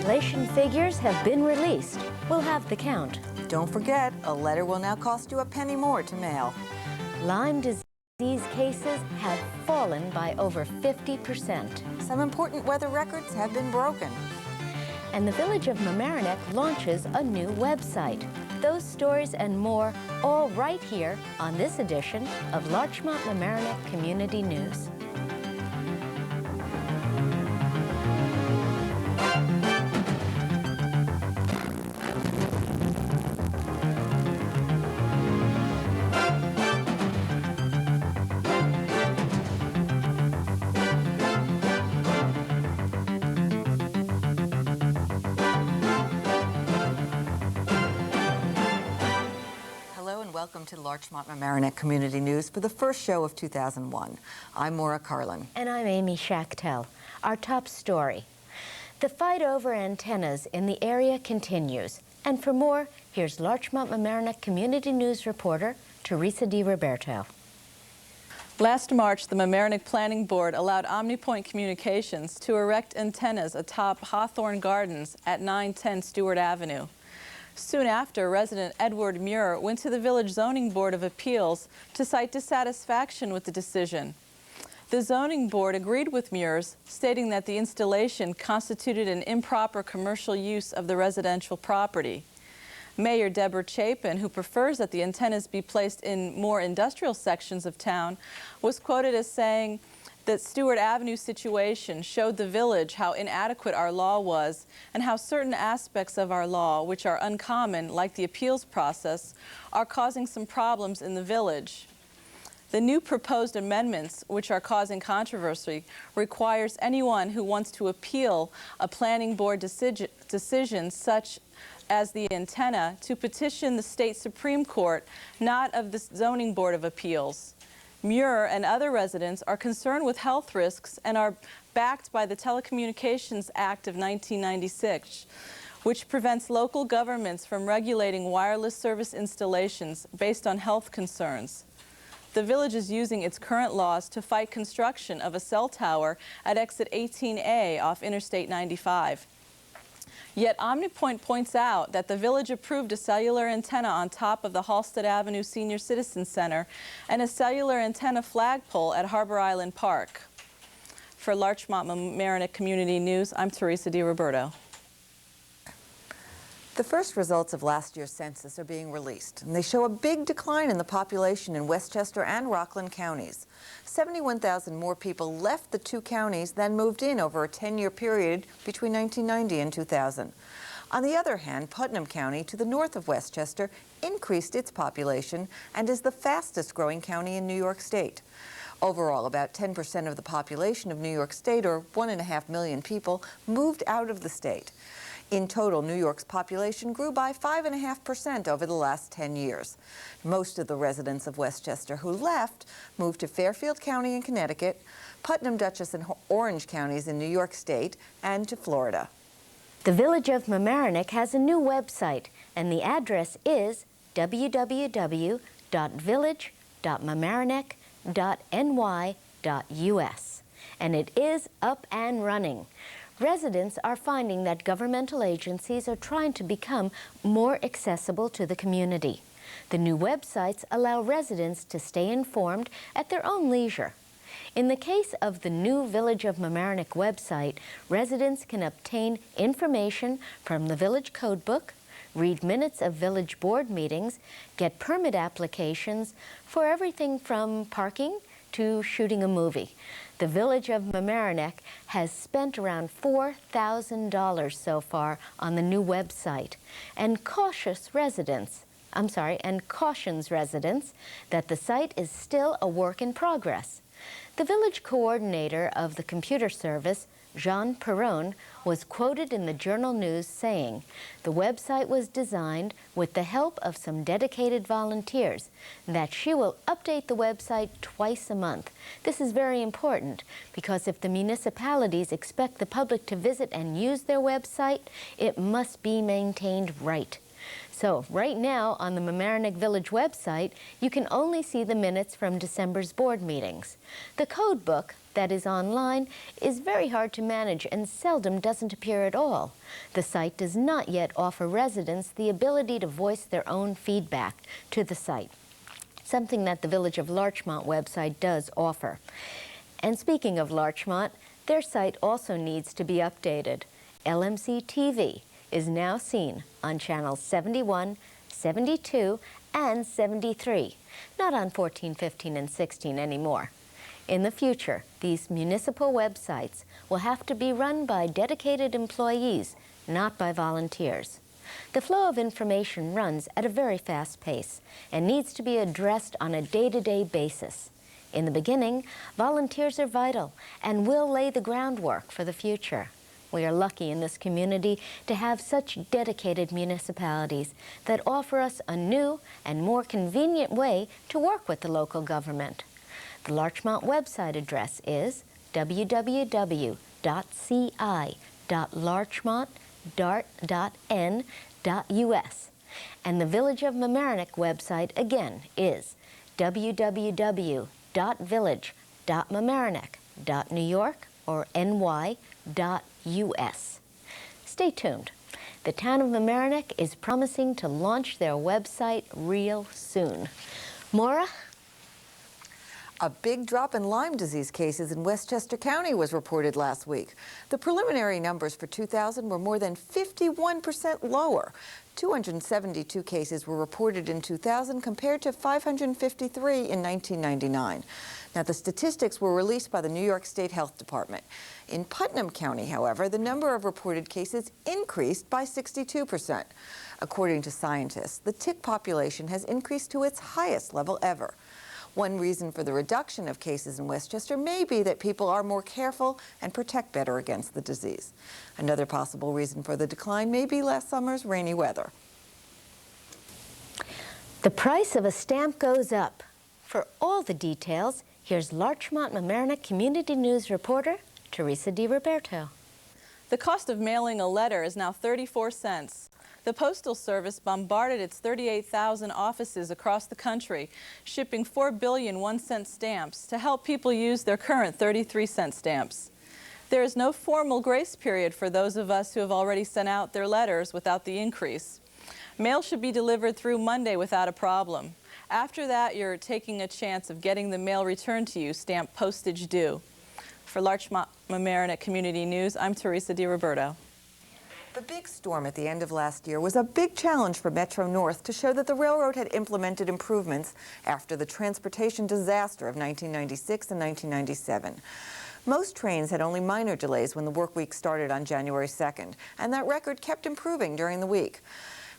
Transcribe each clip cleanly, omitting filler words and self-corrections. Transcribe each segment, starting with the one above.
Population figures have been released. We'll have the count. Don't forget, a letter will now cost you a penny more to mail. Lyme disease cases have fallen by over 50%. Some important weather records have been broken. And the village of Mamaroneck launches a new website. Those stories and more, all right here on this edition of Larchmont Mamaroneck Community News. Welcome to Larchmont Mamaroneck Community News for the first show of 2001. I'm Maura Carlin. And I'm Amy Schachtel. Our top story. The fight over antennas in the area continues. And for more, here's Larchmont Mamaroneck Community News reporter Teresa DiRoberto. Last March, the Mamaroneck Planning Board allowed OmniPoint Communications to erect antennas atop Hawthorne Gardens at 910 Stewart Avenue. Soon after, resident Edward Muir went to the Village Zoning Board of Appeals to cite dissatisfaction with the decision. The Zoning Board agreed with Muir's, stating that the installation constituted an improper commercial use of the residential property. Mayor Deborah Chapin, who prefers that the antennas be placed in more industrial sections of town, was quoted as saying that Stewart Avenue situation showed the village how inadequate our law was and how certain aspects of our law, which are uncommon, like the appeals process, are causing some problems in the village. The new proposed amendments, which are causing controversy, requires anyone who wants to appeal a planning board decision such as the antenna to petition the state Supreme Court, not of the Zoning Board of Appeals. Muir and other residents are concerned with health risks and are backed by the Telecommunications Act of 1996, which prevents local governments from regulating wireless service installations based on health concerns. The village is using its current laws to fight construction of a cell tower at exit 18A off Interstate 95. Yet OmniPoint points out that the village approved a cellular antenna on top of the Halsted Avenue Senior Citizen Center and a cellular antenna flagpole at Harbor Island Park. For Larchmont Mamaroneck Community News, I'm Teresa DiRoberto. The first results of last year's census are being released, and they show a big decline in the population in Westchester and Rockland counties. 71,000 more people left the two counties than moved in over a 10-year period between 1990 and 2000. On the other hand, Putnam County, to the north of Westchester, increased its population and is the fastest growing county in New York State. Overall, about 10% of the population of New York State, or 1.5 million people, moved out of the state. In total, New York's population grew by 5.5% over the last 10 years. Most of the residents of Westchester who left moved to Fairfield County in Connecticut, Putnam, Dutchess, and Orange counties in New York State, and to Florida. The village of Mamaroneck has a new website, and the address is www.village.mamaroneck.ny.us, and it is up and running. Residents are finding that governmental agencies are trying to become more accessible to the community. The new websites allow residents to stay informed at their own leisure. In the case of the new Village of Mamaroneck website, residents can obtain information from the village codebook, read minutes of village board meetings, get permit applications for everything from parking to shooting a movie. The village of Mamaroneck has spent around $4,000 so far on the new website, and cautions residents that the site is still a work in progress. The village coordinator of the computer service, Jean Perron, was quoted in the Journal News saying, "The website was designed with the help of some dedicated volunteers, that she will update the website twice a month. This is very important because if the municipalities expect the public to visit and use their website, it must be maintained right. So right now on the Mamaroneck Village website, you can only see the minutes from December's board meetings. The code book that is online is very hard to manage and seldom doesn't appear at all. The site does not yet offer residents the ability to voice their own feedback to the site, something that the Village of Larchmont website does offer. And speaking of Larchmont, their site also needs to be updated. LMC-TV is now seen on channels 71, 72, and 73, not on 14, 15, and 16 anymore. In the future, these municipal websites will have to be run by dedicated employees, not by volunteers. The flow of information runs at a very fast pace and needs to be addressed on a day-to-day basis. In the beginning, volunteers are vital and will lay the groundwork for the future. We are lucky in this community to have such dedicated municipalities that offer us a new and more convenient way to work with the local government. The Larchmont website address is www.ci.larchmont.n.us. And the Village of Mamaroneck website again is www.village.mamaroneck.new.york or ny.us. Stay tuned. The town of Mamaroneck is promising to launch their website real soon. Maura? A big drop in Lyme disease cases in Westchester County was reported last week. The preliminary numbers for 2000 were more than 51% lower. 272 cases were reported in 2000 compared to 553 in 1999. Now, the statistics were released by the New York State Health Department. In Putnam County, however, the number of reported cases increased by 62%. According to scientists, the tick population has increased to its highest level ever. One reason for the reduction of cases in Westchester may be that people are more careful and protect better against the disease. Another possible reason for the decline may be last summer's rainy weather. The price of a stamp goes up. For all the details, here's Larchmont Mamaroneck Community News reporter Teresa DiRoberto. The cost of mailing a letter is now 34 cents. The Postal Service bombarded its 38,000 offices across the country, shipping 4 billion 1-cent stamps to help people use their current 33-cent stamps. There is no formal grace period for those of us who have already sent out their letters without the increase. Mail should be delivered through Monday without a problem. After that, you're taking a chance of getting the mail returned to you, stamped postage due. For Larchmont Mamaroneck Community News, I'm Teresa DiRoberto. The big storm at the end of last year was a big challenge for Metro North to show that the railroad had implemented improvements after the transportation disaster of 1996 and 1997. Most trains had only minor delays when the work week started on January 2nd, and that record kept improving during the week.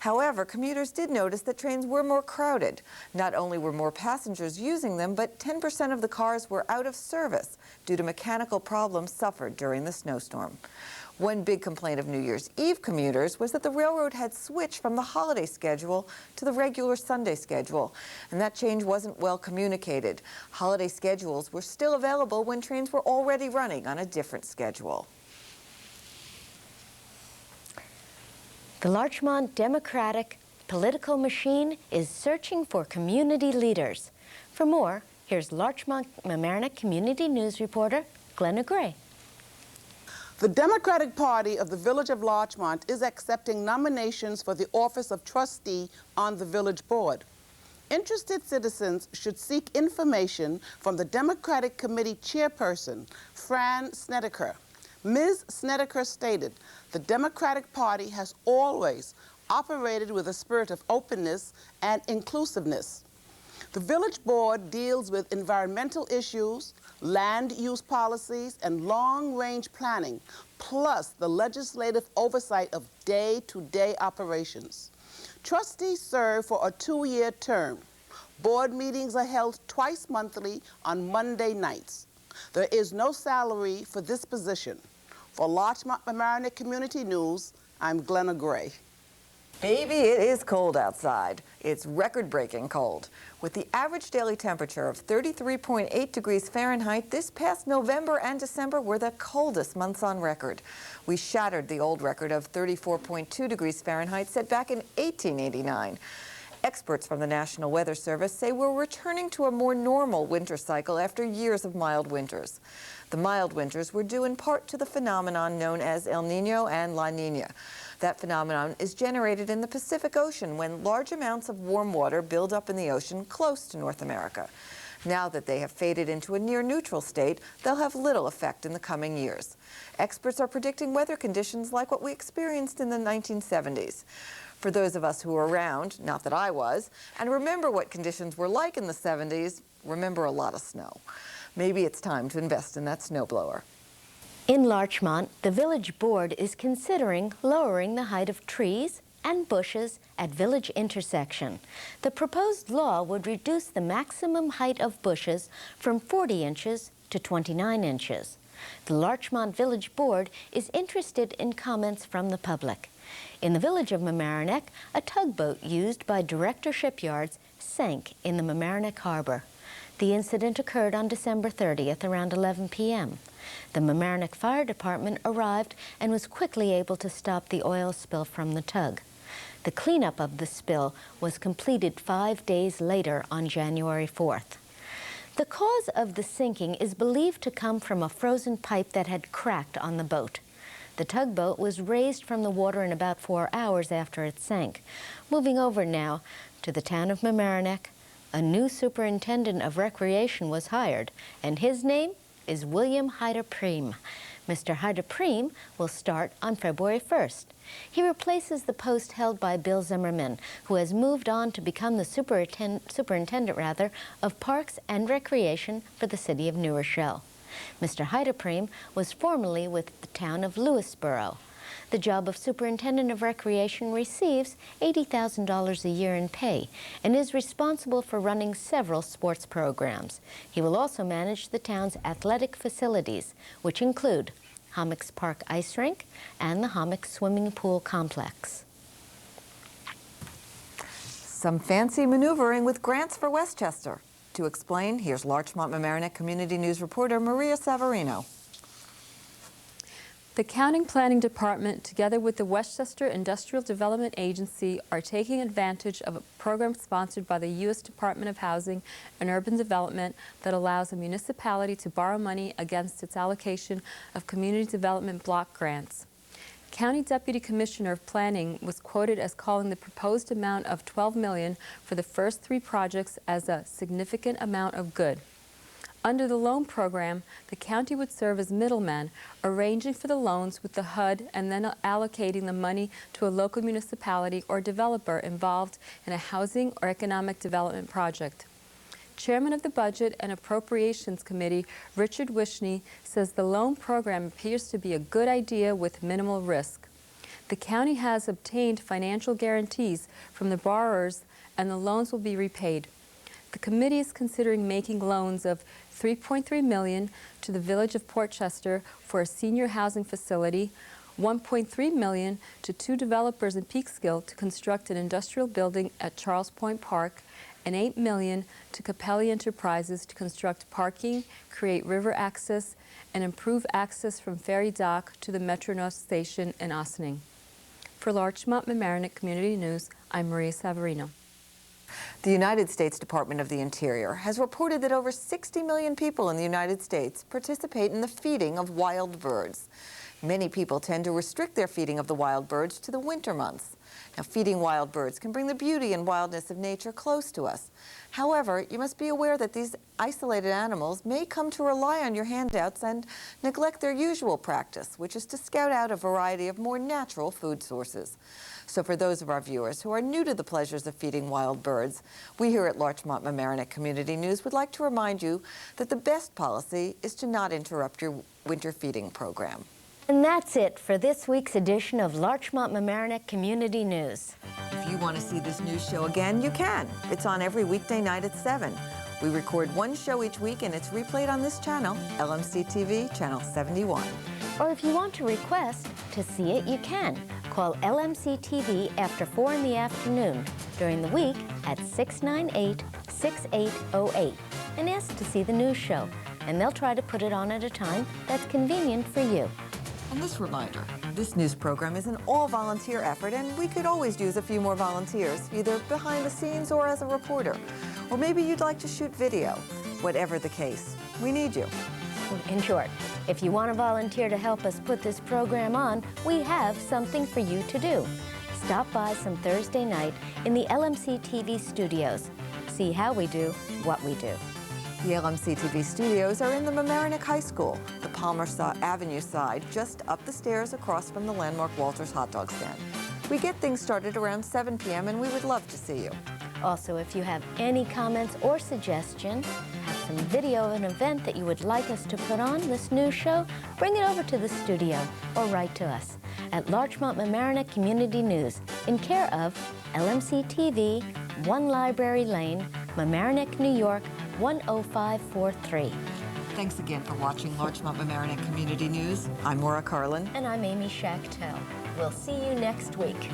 However, commuters did notice that trains were more crowded. Not only were more passengers using them, but 10% of the cars were out of service due to mechanical problems suffered during the snowstorm. One big complaint of New Year's Eve commuters was that the railroad had switched from the holiday schedule to the regular Sunday schedule, and that change wasn't well communicated. Holiday schedules were still available when trains were already running on a different schedule. The Larchmont Democratic political machine is searching for community leaders. For more, here's Larchmont Mamaroneck Community News reporter Glenna Gray. The Democratic Party of the Village of Larchmont is accepting nominations for the office of trustee on the village board. Interested citizens should seek information from the Democratic Committee chairperson, Fran Snedeker. Ms. Snedeker stated, "The Democratic Party has always operated with a spirit of openness and inclusiveness. The village board deals with environmental issues, land use policies, and long-range planning, plus the legislative oversight of day-to-day operations. Trustees serve for a 2-year term. Board meetings are held twice monthly on Monday nights. There is no salary for this position. For Larchmont Mamaroneck Community News, I'm Glenna Gray. Baby, it is cold outside. It's record-breaking cold. With the average daily temperature of 33.8 degrees Fahrenheit, this past November and December were the coldest months on record. We shattered the old record of 34.2 degrees Fahrenheit set back in 1889. Experts from the National Weather Service say we're returning to a more normal winter cycle after years of mild winters. The mild winters were due in part to the phenomenon known as El Niño and La Niña. That phenomenon is generated in the Pacific Ocean when large amounts of warm water build up in the ocean close to North America. Now that they have faded into a near-neutral state, they'll have little effect in the coming years. Experts are predicting weather conditions like what we experienced in the 1970s. For those of us who were around, not that I was, and remember what conditions were like in the 70s, remember a lot of snow. Maybe it's time to invest in that snowblower. In Larchmont, the village board is considering lowering the height of trees and bushes at village intersection. The proposed law would reduce the maximum height of bushes from 40 inches to 29 inches. The Larchmont Village Board is interested in comments from the public. In the village of Mamaroneck, a tugboat used by Director Shipyards sank in the Mamaroneck Harbor. The incident occurred on December 30th around 11 p.m. The Mamaroneck Fire Department arrived and was quickly able to stop the oil spill from the tug. The cleanup of the spill was completed 5 days later on January 4th. The cause of the sinking is believed to come from a frozen pipe that had cracked on the boat. The tugboat was raised from the water in about 4 hours after it sank. Moving over now to the town of Mamaroneck, a new superintendent of recreation was hired, and his name is William Hyder-Preem. Mr. Hyder-Preem will start on February 1st. He replaces the post held by Bill Zimmerman, who has moved on to become the superintendent of Parks and Recreation for the city of New Rochelle. Mr. Hyder-Preem was formerly with the town of Lewisboro. The job of Superintendent of Recreation receives $80,000 a year in pay and is responsible for running several sports programs. He will also manage the town's athletic facilities, which include Hommocks Park Ice Rink and the Hommocks Swimming Pool Complex. Some fancy maneuvering with grants for Westchester. To explain, here's Larchmont Mamaroneck Community News reporter Maria Savarino. The County Planning Department, together with the Westchester Industrial Development Agency, are taking advantage of a program sponsored by the U.S. Department of Housing and Urban Development that allows a municipality to borrow money against its allocation of community development block grants. County Deputy Commissioner of Planning was quoted as calling the proposed amount of $12 million for the first 3 projects as a significant amount of good. Under the loan program, the county would serve as middleman, arranging for the loans with the HUD and then allocating the money to a local municipality or developer involved in a housing or economic development project. Chairman of the Budget and Appropriations Committee, Richard Wishney, says the loan program appears to be a good idea with minimal risk. The county has obtained financial guarantees from the borrowers and the loans will be repaid. The committee is considering making loans of $3.3 million to the Village of Portchester for a senior housing facility, $1.3 million to 2 developers in Peekskill to construct an industrial building at Charles Point Park, and $8 million to Capelli Enterprises to construct parking, create river access, and improve access from Ferry Dock to the Metro North Station in Ossining. For Larchmont Mamaroneck Community News, I'm Maria Savarino. The United States Department of the Interior has reported that over 60 million people in the United States participate in the feeding of wild birds. Many people tend to restrict their feeding of the wild birds to the winter months. Now, feeding wild birds can bring the beauty and wildness of nature close to us. However, you must be aware that these isolated animals may come to rely on your handouts and neglect their usual practice, which is to scout out a variety of more natural food sources. So for those of our viewers who are new to the pleasures of feeding wild birds, we here at Larchmont Mamaroneck Community News would like to remind you that the best policy is to not interrupt your winter feeding program. And that's it for this week's edition of Larchmont Mamaroneck Community News. If you want to see this news show again, you can. It's on every weekday night at 7. We record one show each week and it's replayed on this channel, LMC-TV, channel 71. Or if you want to request to see it, you can. Call LMC-TV after 4 in the afternoon during the week at 698-6808 and ask to see the news show, and they'll try to put it on at a time that's convenient for you. And this reminder, this news program is an all-volunteer effort, and we could always use a few more volunteers, either behind the scenes or as a reporter. Or maybe you'd like to shoot video. Whatever the case, we need you. In short, if you want to volunteer to help us put this program on, we have something for you to do. Stop by some Thursday night in the LMC-TV studios. See how we do what we do. The LMC-TV studios are in the Mamaroneck High School, the Palmer Avenue side, just up the stairs across from the landmark Walter's hot dog stand. We get things started around 7 p.m. and we would love to see you. Also, if you have any comments or suggestions, have some video of an event that you would like us to put on this news show, bring it over to the studio or write to us at Larchmont Mamaroneck Community News in care of LMC-TV, 1 Library Lane, Mamaroneck, New York, 10543. Thanks again for watching Larchmont Mamaroneck Community News. I'm Maura Carlin. And I'm Amy Schachtel. We'll see you next week.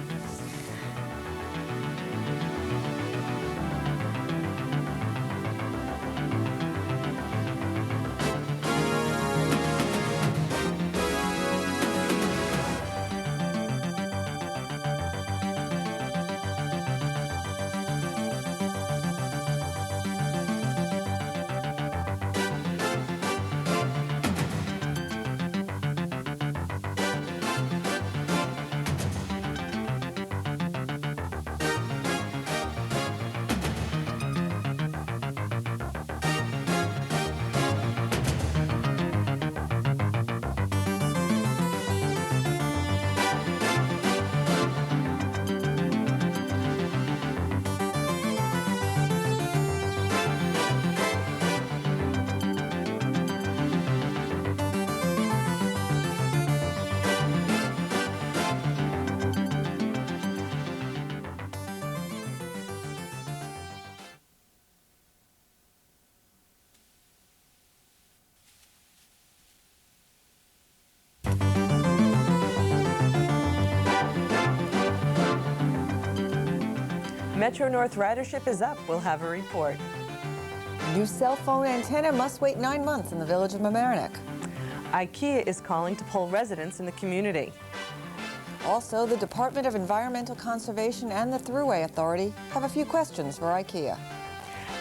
Metro North ridership is up. We'll have a report. New cell phone antenna must wait 9 months in the village of Mamaroneck. IKEA is calling to poll residents in the community. Also, the Department of Environmental Conservation and the Thruway Authority have a few questions for IKEA.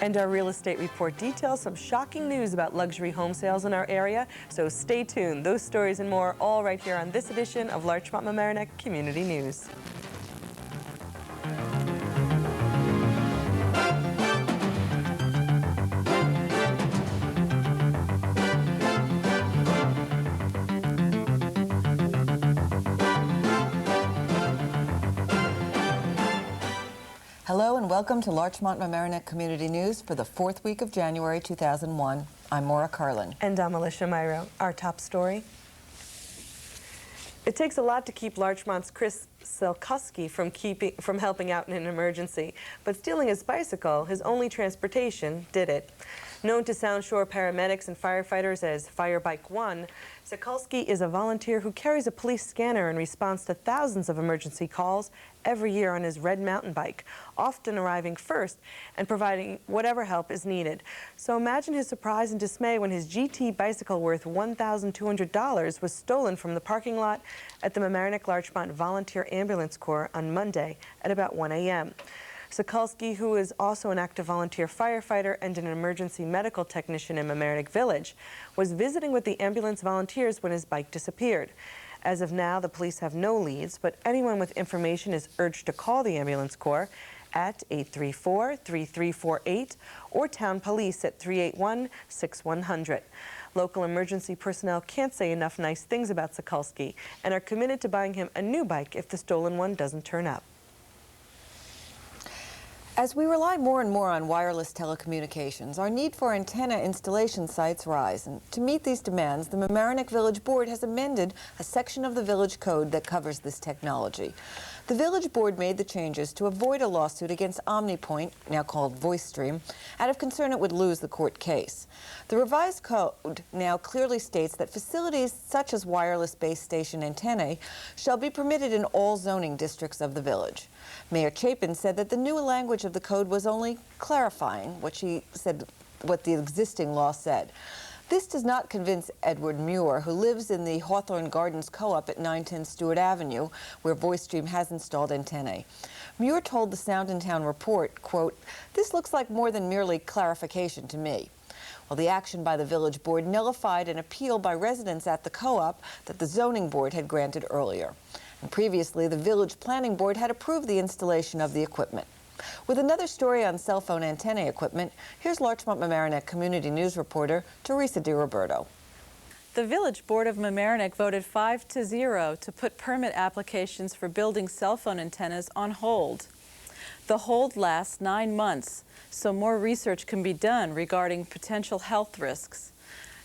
And our real estate report details some shocking news about luxury home sales in our area, so stay tuned. Those stories and more all right here on this edition of Larchmont Mamaroneck Community News. Hello and welcome to Larchmont Mamaroneck Community News for the 4th week of January 2001. I'm Maura Carlin. And I'm Alicia Myro. Our top story. It takes a lot to keep Larchmont's Chris Selkuski from helping out in an emergency, but stealing his bicycle, his only transportation, did it. Known to Sound Shore paramedics and firefighters as Fire Bike 1, Selkuski is a volunteer who carries a police scanner in response to thousands of emergency calls every year on his red mountain bike, often arriving first and providing whatever help is needed. So imagine his surprise and dismay when his GT bicycle worth $1,200 was stolen from the parking lot at the Mamaroneck Larchmont Volunteer Ambulance Corps on Monday at about 1 a.m. Selkuski, who is also an active volunteer firefighter and an emergency medical technician in Mamaroneck Village, was visiting with the ambulance volunteers when his bike disappeared. As of now, the police have no leads, but anyone with information is urged to call the ambulance corps at 834-3348 or town police at 381-6100. Local emergency personnel can't say enough nice things about Selkuski and are committed to buying him a new bike if the stolen one doesn't turn up. As we rely more and more on wireless telecommunications, our need for antenna installation sites rise. And to meet these demands, the Mamaroneck Village Board has amended a section of the village code that covers this technology. The Village Board made the changes to avoid a lawsuit against OmniPoint, now called VoiceStream, out of concern it would lose the court case. The revised code now clearly states that facilities such as wireless base station antennae shall be permitted in all zoning districts of the village. Mayor Chapin said that the new language of the code was only clarifying what the existing law said. This does not convince Edward Muir, who lives in the Hawthorne Gardens Co-op at 910 Stewart Avenue, where VoiceStream has installed antennae. Muir told the Sound in Town report, quote, "This looks like more than merely clarification to me." Well, the action by the Village Board nullified an appeal by residents at the co-op that the Zoning Board had granted earlier. And previously, the Village Planning Board had approved the installation of the equipment. With another story on cell phone antenna equipment, here's Larchmont-Mamaroneck Community News reporter Teresa DiRoberto. The Village Board of Mamaroneck voted 5-0 to put permit applications for building cell phone antennas on hold. The hold lasts 9 months, so more research can be done regarding potential health risks.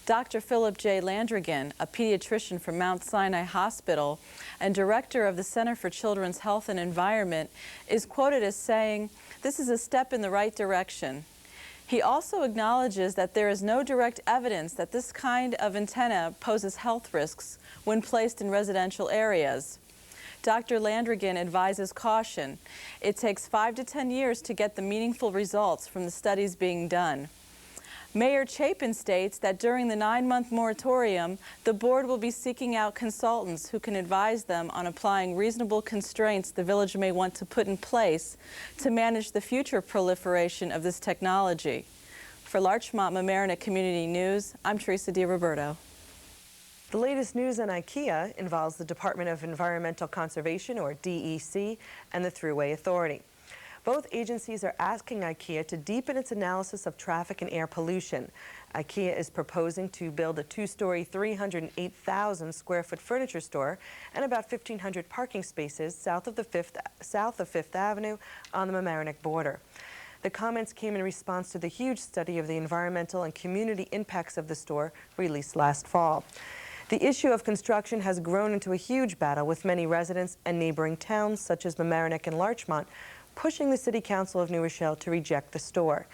Dr. Philip J. Landrigan, a pediatrician from Mount Sinai Hospital and director of the Center for Children's Health and Environment, is quoted as saying, "This is a step in the right direction." He also acknowledges that there is no direct evidence that this kind of antenna poses health risks when placed in residential areas. Dr. Landrigan advises caution. It takes 5 to 10 years to get the meaningful results from the studies being done. Mayor Chapin states that during the 9-month moratorium, the board will be seeking out consultants who can advise them on applying reasonable constraints the village may want to put in place to manage the future proliferation of this technology. For Larchmont-Mamaroneck Community News, I'm Teresa DiRoberto. The latest news on IKEA involves the Department of Environmental Conservation, or DEC, and the Thruway Authority. Both agencies are asking IKEA to deepen its analysis of traffic and air pollution. IKEA is proposing to build a 2-story, 308,000 square foot furniture store and about 1,500 parking spaces south of Fifth Avenue on the Mamaroneck border. The comments came in response to the huge study of the environmental and community impacts of the store released last fall. The issue of construction has grown into a huge battle with many residents and neighboring towns such as Mamaroneck and Larchmont pushing the City Council of New Rochelle to reject the store.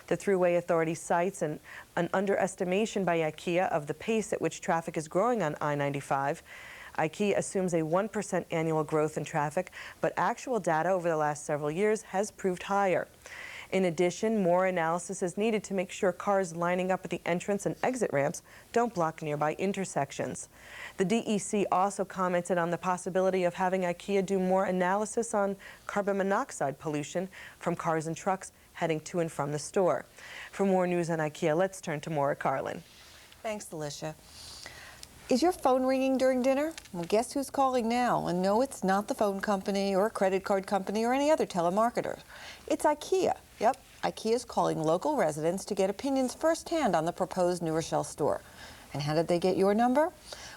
The Thruway Authority cites an underestimation by IKEA of the pace at which traffic is growing on I-95. IKEA assumes a 1% annual growth in traffic, but actual data over the last several years has proved higher. In addition, more analysis is needed to make sure cars lining up at the entrance and exit ramps don't block nearby intersections. The DEC also commented on the possibility of having IKEA do more analysis on carbon monoxide pollution from cars and trucks heading to and from the store. For more news on IKEA, let's turn to Maura Carlin. Thanks, Alicia. Is your phone ringing during dinner? Well, guess who's calling now? And no, it's not the phone company or a credit card company or any other telemarketer. It's IKEA. Yep, IKEA is calling local residents to get opinions firsthand on the proposed New Rochelle store. And how did they get your number?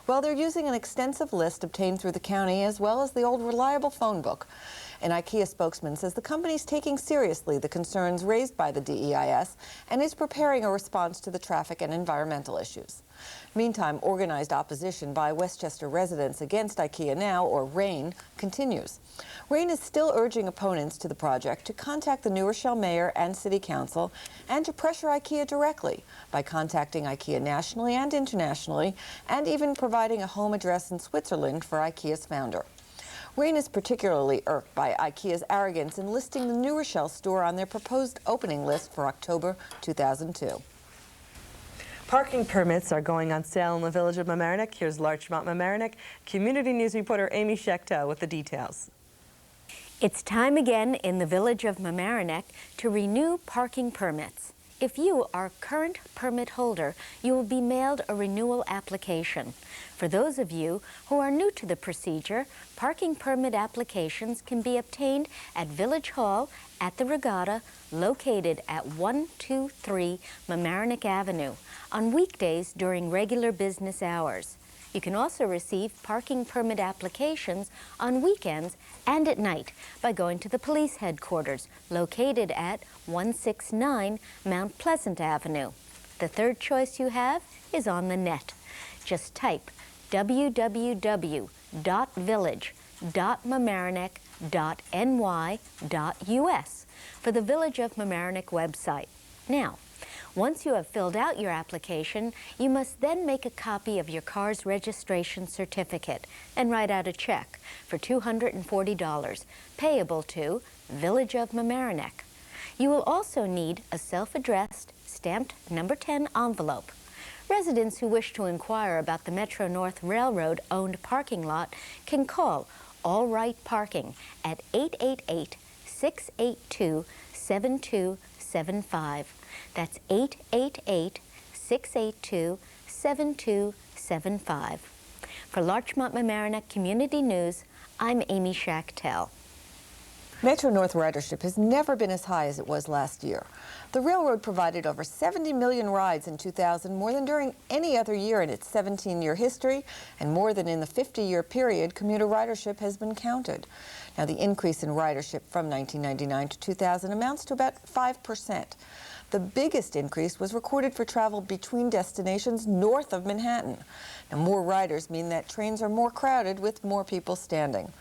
Well, they're using an extensive list obtained through the county as well as the old reliable phone book. An IKEA spokesman says the company is taking seriously the concerns raised by the DEIS and is preparing a response to the traffic and environmental issues. Meantime, organized opposition by Westchester residents against IKEA Now, or RAIN, continues. RAIN is still urging opponents to the project to contact the New Rochelle mayor and city council and to pressure IKEA directly by contacting IKEA nationally and internationally and even providing a home address in Switzerland for IKEA's founder. RAIN is particularly irked by IKEA's arrogance in listing the New Rochelle store on their proposed opening list for October 2002. Parking permits are going on sale in the village of Mamaroneck. Here's Larchmont-Mamaroneck Community News reporter Amy Schechtel with the details. It's time again in the village of Mamaroneck to renew parking permits. If you are a current permit holder, you will be mailed a renewal application. For those of you who are new to the procedure, parking permit applications can be obtained at Village Hall at the Regatta, located at 123 Mamaroneck Avenue, on weekdays during regular business hours. You can also receive parking permit applications on weekends and at night by going to the police headquarters located at 169 Mount Pleasant Avenue. The third choice you have is on the net. Just type www.village.mamaroneck.com for the Village of Mamaroneck website. Now, once you have filled out your application, you must then make a copy of your car's registration certificate and write out a check for $240, payable to Village of Mamaroneck. You will also need a self-addressed, stamped number 10 envelope. Residents who wish to inquire about the Metro-North Railroad-owned parking lot can call All Right Parking at 888-682-7275. That's 888-682-7275. For Larchmont Mamaroneck Community News, I'm Amy Schachtel. Metro-North ridership has never been as high as it was last year. The railroad provided over 70 million rides in 2000, more than during any other year in its 17-year history, and more than in the 50-year period commuter ridership has been counted. Now, the increase in ridership from 1999 to 2000 amounts to about 5%. The biggest increase was recorded for travel between destinations north of Manhattan. Now, more riders mean that trains are more crowded with more people standing.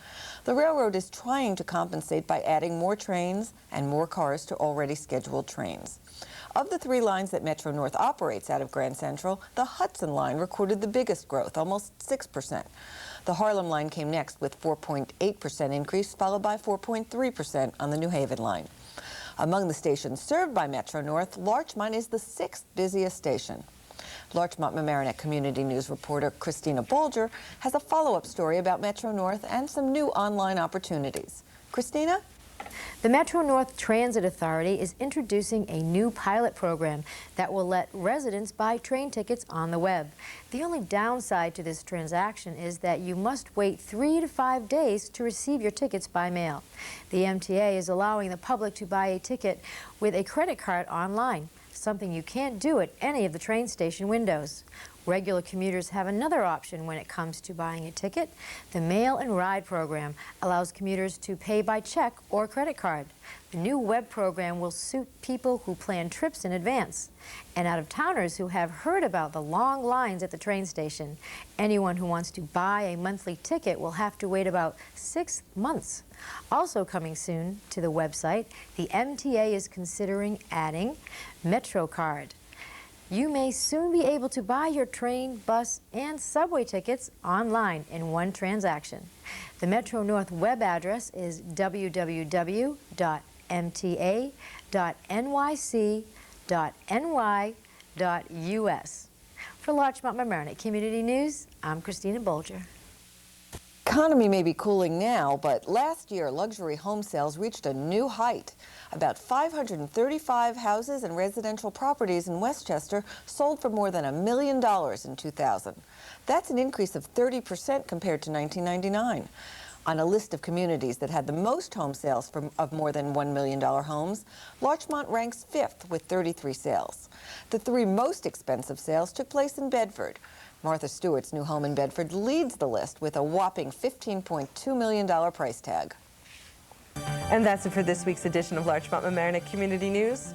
The railroad is trying to compensate by adding more trains and more cars to already scheduled trains. Of the 3 lines that Metro-North operates out of Grand Central, the Hudson line recorded the biggest growth, almost 6%. The Harlem line came next with 4.8% increase, followed by 4.3% on the New Haven line. Among the stations served by Metro-North, Larchmont is the 6th busiest station. Larchmont Mamaroneck Community News reporter Christina Bolger has a follow-up story about Metro-North and some new online opportunities. Christina? The Metro-North Transit Authority is introducing a new pilot program that will let residents buy train tickets on the web. The only downside to this transaction is that you must wait 3 to 5 days to receive your tickets by mail. The MTA is allowing the public to buy a ticket with a credit card online, something you can't do at any of the train station windows. Regular commuters have another option when it comes to buying a ticket. The Mail and Ride program allows commuters to pay by check or credit card. The new web program will suit people who plan trips in advance and out-of-towners who have heard about the long lines at the train station. Anyone who wants to buy a monthly ticket will have to wait about 6 months. Also coming soon to the website, the MTA is considering adding MetroCard. You may soon be able to buy your train, bus, and subway tickets online in one transaction. The Metro-North web address is www.mta.nyc.ny.us. For Larchmont Mamaroneck Community News, I'm Christina Bolger. Economy may be cooling now, but last year luxury home sales reached a new height. About 535 houses and residential properties in Westchester sold for more than $1 million in 2000. That's an increase of 30% compared to 1999. On a list of communities that had the most home sales of more than $1 million homes, Larchmont ranks 5th with 33 sales. The 3 most expensive sales took place in Bedford. Martha Stewart's new home in Bedford leads the list with a whopping $15.2 million price tag. And that's it for this week's edition of Larchmont Mamaroneck Community News.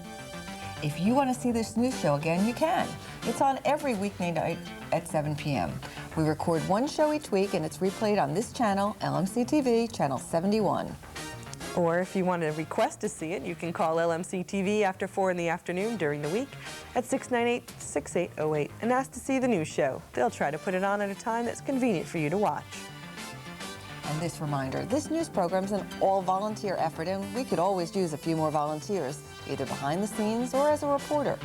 If you want to see this news show again, you can. It's on every weekday night at 7 p.m. We record one show each week, and it's replayed on this channel, LMC-TV, channel 71. Or if you want to request to see it, you can call LMC-TV after 4 in the afternoon during the week at 698-6808 and ask to see the news show. They'll try to put it on at a time that's convenient for you to watch. And this reminder, this news program's an all-volunteer effort, and we could always use a few more volunteers, either behind the scenes or as a reporter.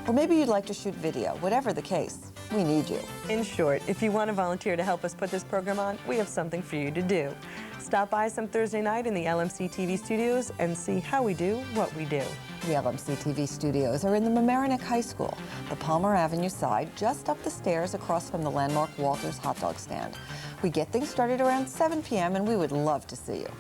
Or maybe you'd like to shoot video. Whatever the case, we need you. In short, if you want to volunteer to help us put this program on, we have something for you to do. Stop by some Thursday night in the LMC-TV studios and see how we do what we do. The LMC-TV studios are in the Mamaroneck High School, the Palmer Avenue side, just up the stairs across from the landmark Walter's hot dog stand. We get things started around 7 p.m. and we would love to see you.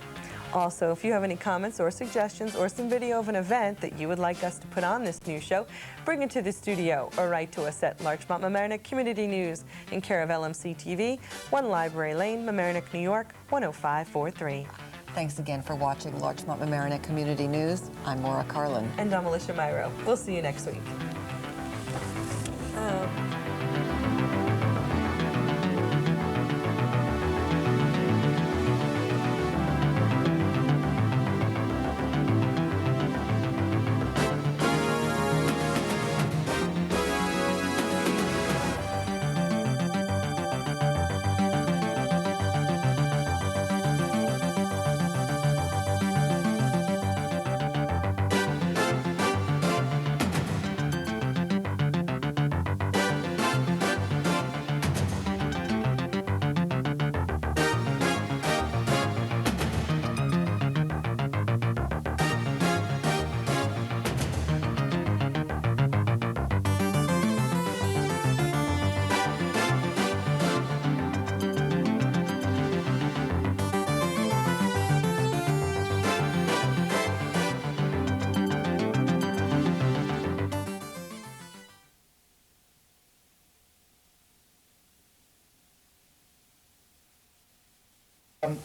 Also, if you have any comments or suggestions or some video of an event that you would like us to put on this news show, bring it to the studio or write to us at Larchmont Mamaroneck Community News in care of LMC-TV, 1 Library Lane, Mamaroneck, New York, 10543. Thanks again for watching Larchmont Mamaroneck Community News. I'm Maura Carlin. And I'm Alicia Myro. We'll see you next week.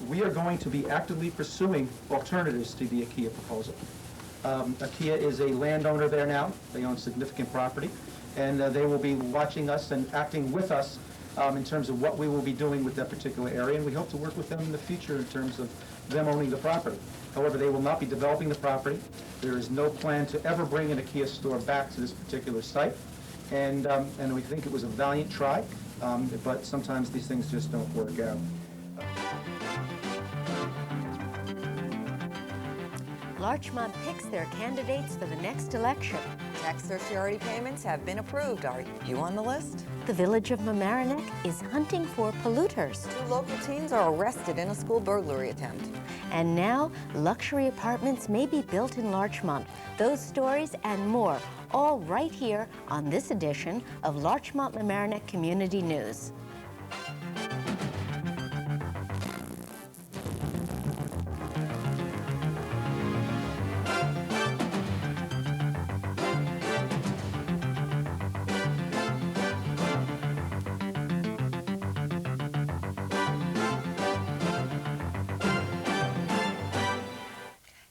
We are going to be actively pursuing alternatives to the IKEA proposal. IKEA is a landowner there now. They own significant property, and they will be watching us and acting with us in terms of what we will be doing with that particular area, and we hope to work with them in the future in terms of them owning the property. However, they will not be developing the property. There is no plan to ever bring an IKEA store back to this particular site, and we think it was a valiant try, but sometimes these things just don't work out. Larchmont picks their candidates for the next election. Tax certiorari payments have been approved. Are you on the list? The village of Mamaroneck is hunting for polluters. 2 local teens are arrested in a school burglary attempt. And now, luxury apartments may be built in Larchmont. Those stories and more, all right here on this edition of Larchmont Mamaroneck Community News.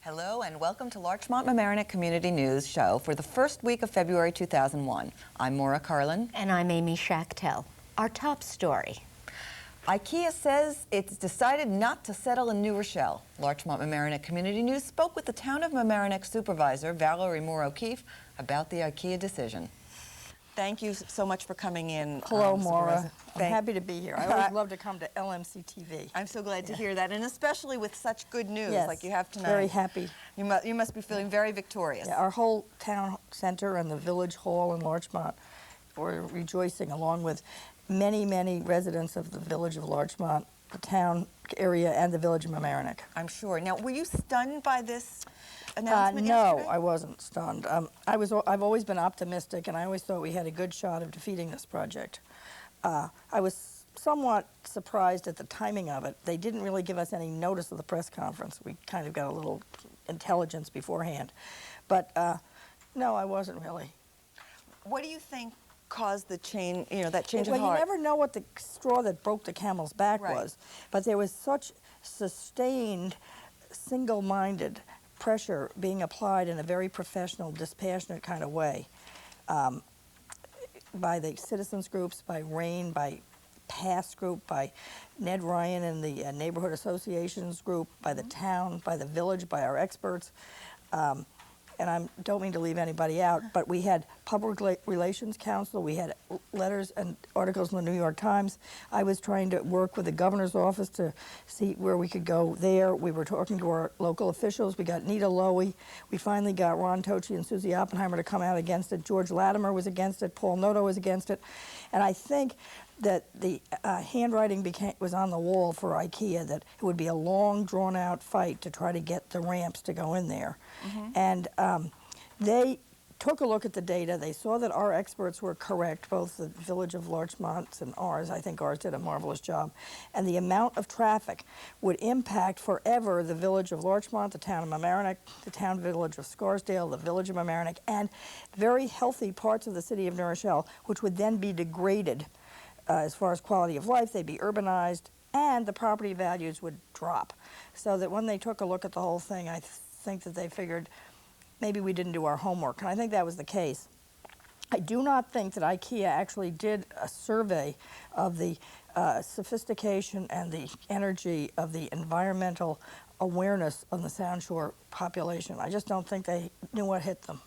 Hello and welcome to Larchmont Mamaroneck Community News Show for the first week of February 2001. I'm Maura Carlin. And I'm Amy Schachtel. Our top story. IKEA says it's decided not to settle in New Rochelle. Larchmont Mamaroneck Community News spoke with the Town of Mamaroneck Supervisor, Valerie Moore O'Keefe, about the IKEA decision. Thank you so much for coming in. Hello, Maura. I'm happy to be here. I always love to come to LMC-TV. I'm so glad to hear that, and especially with such good news like you have tonight. Very happy. You must be feeling very victorious. Yeah, our whole town center and the village hall in Larchmont were rejoicing, along with many, many residents of the village of Larchmont, the town area, and the village of Mamaroneck. I'm sure. Now, were you stunned by this announcement yesterday? No, I wasn't stunned. I've always been optimistic, and I always thought we had a good shot of defeating this project. I was somewhat surprised at the timing of it. They didn't really give us any notice of the press conference. We kind of got a little intelligence beforehand. But no, I wasn't really. What do you think caused the change, that change of heart? Well, you never know what the straw that broke the camel's back was. But there was such sustained, single-minded pressure being applied in a very professional, dispassionate kind of way by the citizens groups, by RAIN, by PASS group, by Ned Ryan and the neighborhood associations group, by the town, by the village, by our experts. And I don't mean to leave anybody out, but we had Public Relations Council, we had letters and articles in the New York Times. I was trying to work with the governor's office to see where we could go there. We were talking to our local officials. We got Nita Lowy. We finally got Ron Tochi and Susie Oppenheimer to come out against it. George Latimer was against it. Paul Noto was against it. And I think that the handwriting was on the wall for IKEA, that it would be a long, drawn-out fight to try to get the ramps to go in there. And they took a look at the data. They saw that our experts were correct, both the village of Larchmont and ours. I think ours did a marvelous job. And the amount of traffic would impact forever the village of Larchmont, the town of Mamaroneck, the town village of Scarsdale, the village of Mamaroneck, and very healthy parts of the city of New Rochelle, which would then be degraded as far as quality of life. They'd be urbanized, and the property values would drop. So that when they took a look at the whole thing, I think that they figured maybe we didn't do our homework, and I think that was the case. I do not think that IKEA actually did a survey of the sophistication and the energy of the environmental awareness of the Sound Shore population. I just don't think they knew what hit them.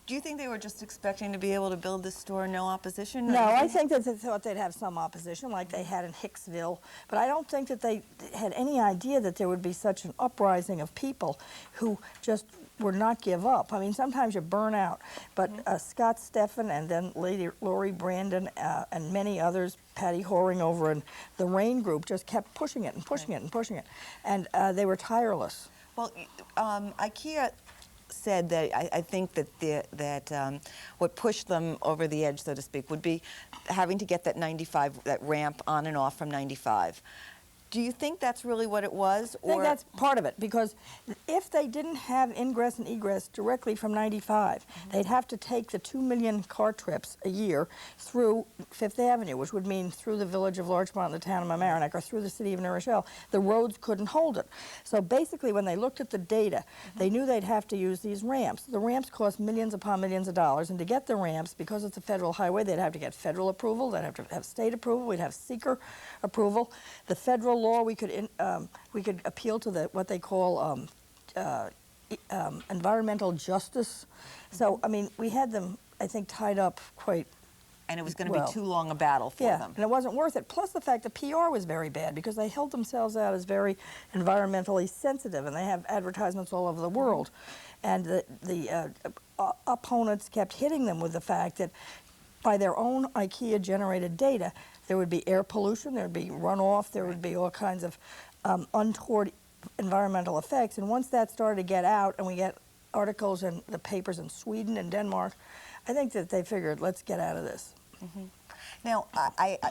Do you think they were just expecting to be able to build this store no opposition? No, I think that they thought they'd have some opposition like they had in Hicksville, but I don't think that they had any idea that there would be such an uprising of people who just would not give up. I mean, sometimes you burn out, but Scott Steffen and then Lady Lori Brandon and many others, Patty Horing over in the RAIN group, just kept pushing it and pushing it and pushing it, and they were tireless. Well, IKEA said that I think that what pushed them over the edge, so to speak, would be having to get that 95, that ramp on and off from 95. Do you think that's really what it was? I think that's part of it, because if they didn't have ingress and egress directly from 95, they'd have to take the 2 million car trips a year through Fifth Avenue, which would mean through the village of Larchmont and the town of Mamaroneck, or through the city of New Rochelle. The roads couldn't hold it. So basically, when they looked at the data, they knew they'd have to use these ramps. The ramps cost millions upon millions of dollars, and to get the ramps, because it's a federal highway, they'd have to get federal approval, they'd have to have state approval, we'd have seeker approval. The federal law, we could appeal to what they call environmental justice. So, I mean, we had them, I think, tied up quite. And it was going to be too long a battle for them. And it wasn't worth it. Plus the fact the PR was very bad, because they held themselves out as very environmentally sensitive, and they have advertisements all over the world. And the opponents kept hitting them with the fact that by their own IKEA-generated data, there would be air pollution, there would be runoff, there would be all kinds of untoward environmental effects. And once that started to get out, and we get articles in the papers in Sweden and Denmark, I think that they figured, let's get out of this. Now,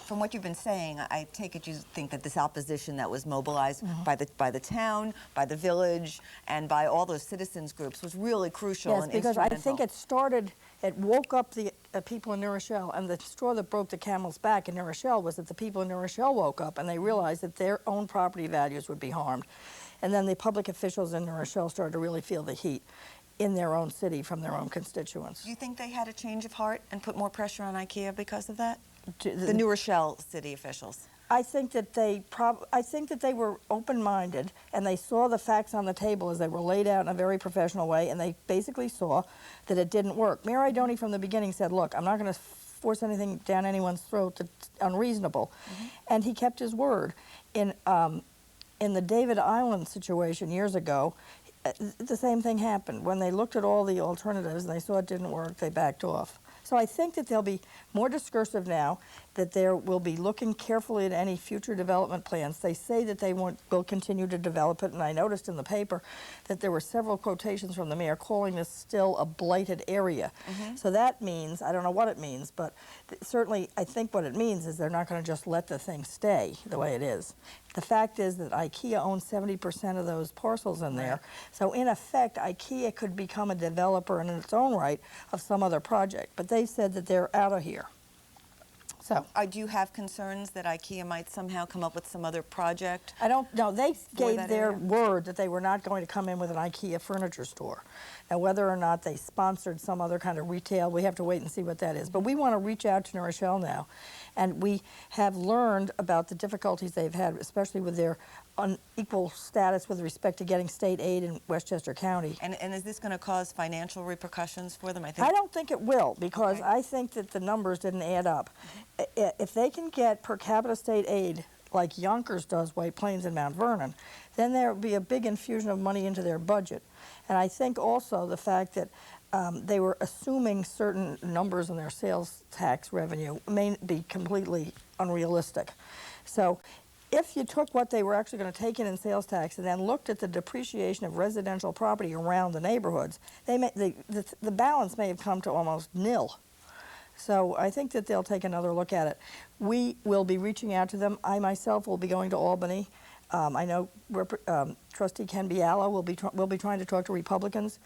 from what you've been saying, I take it you think that this opposition that was mobilized by the town, by the village, and by all those citizens groups was really crucial and because I instrumental. think it started, it woke up the people in New Rochelle, and the straw that broke the camel's back in New Rochelle was that the people in New Rochelle woke up and they realized that their own property values would be harmed. And then the public officials in New Rochelle started to really feel the heat in their own city from their own constituents. Do you think they had a change of heart and put more pressure on IKEA because of that? The New Rochelle city officials. I think that they were open-minded, and they saw the facts on the table as they were laid out in a very professional way, and they basically saw that it didn't work. Mayor Idoni from the beginning said, look, I'm not going to force anything down anyone's throat that's unreasonable. And he kept his word. In the David Island situation years ago, the same thing happened. When they looked at all the alternatives and they saw it didn't work, they backed off. So I think that they'll be more discursive now, that they will be looking carefully at any future development plans. They say that they will continue to develop it, and I noticed in the paper that there were several quotations from the mayor calling this still a blighted area. So that means, I don't know what it means, but certainly I think what it means is they're not going to just let the thing stay the way it is. The fact is that IKEA owns 70% of those parcels in there. So in effect, IKEA could become a developer in its own right of some other project. But they said that they're out of here. So, do you have concerns that IKEA might somehow come up with some other project? I don't know. They gave their area? word that they were not going to come in with an IKEA furniture store. Now, whether or not they sponsored some other kind of retail, we have to wait and see what that is. But we want to reach out to New Rochelle now. And we have learned about the difficulties they've had, especially with their unequal status with respect to getting state aid in Westchester County. And is this going to cause financial repercussions for them? I don't think it will, because I think that the numbers didn't add up. If they can get per capita state aid like Yonkers does, White Plains and Mount Vernon, then there will be a big infusion of money into their budget. And I think also the fact that they were assuming certain numbers in their sales tax revenue may be completely unrealistic. So if you took what they were actually going to take in sales tax and then looked at the depreciation of residential property around the neighborhoods, the balance may have come to almost nil. So I think that they'll take another look at it. We will be reaching out to them. I myself will be going to Albany. I know Trustee Ken Biala will be trying to talk to Republicans.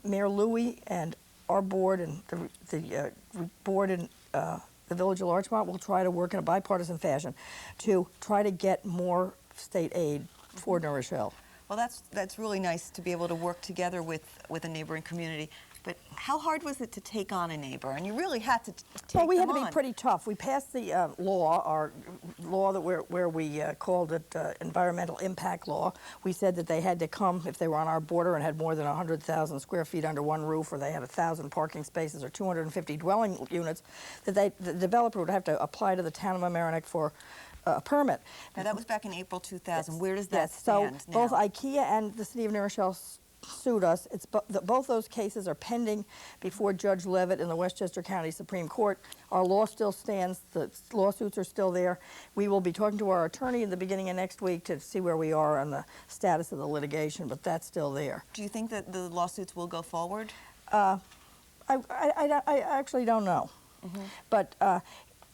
Mayor Louie and our board and the board in the village of Larchmont will try to work in a bipartisan fashion to try to get more state aid for New Rochelle. Well, that's really nice to be able to work together with a neighboring community. But how hard was it to take on a neighbor? And you really had to take them on. Well, we had to be pretty tough. We passed the law, our law that where we called it environmental impact law. We said that they had to come if they were on our border and had more than 100,000 square feet under one roof, or they had 1,000 parking spaces or 250 dwelling units, that the developer would have to apply to the town of Mamaroneck for a permit. Now, that was back in April 2000. Where does that stand now? Both IKEA and the city of New Rochelle sued us. Both those cases are pending before Judge Levitt in the Westchester County Supreme Court. Our law still stands. The lawsuits are still there. We will be talking to our attorney in the beginning of next week to see where we are on the status of the litigation, but that's still there. Do you think that the lawsuits will go forward? I actually don't know. But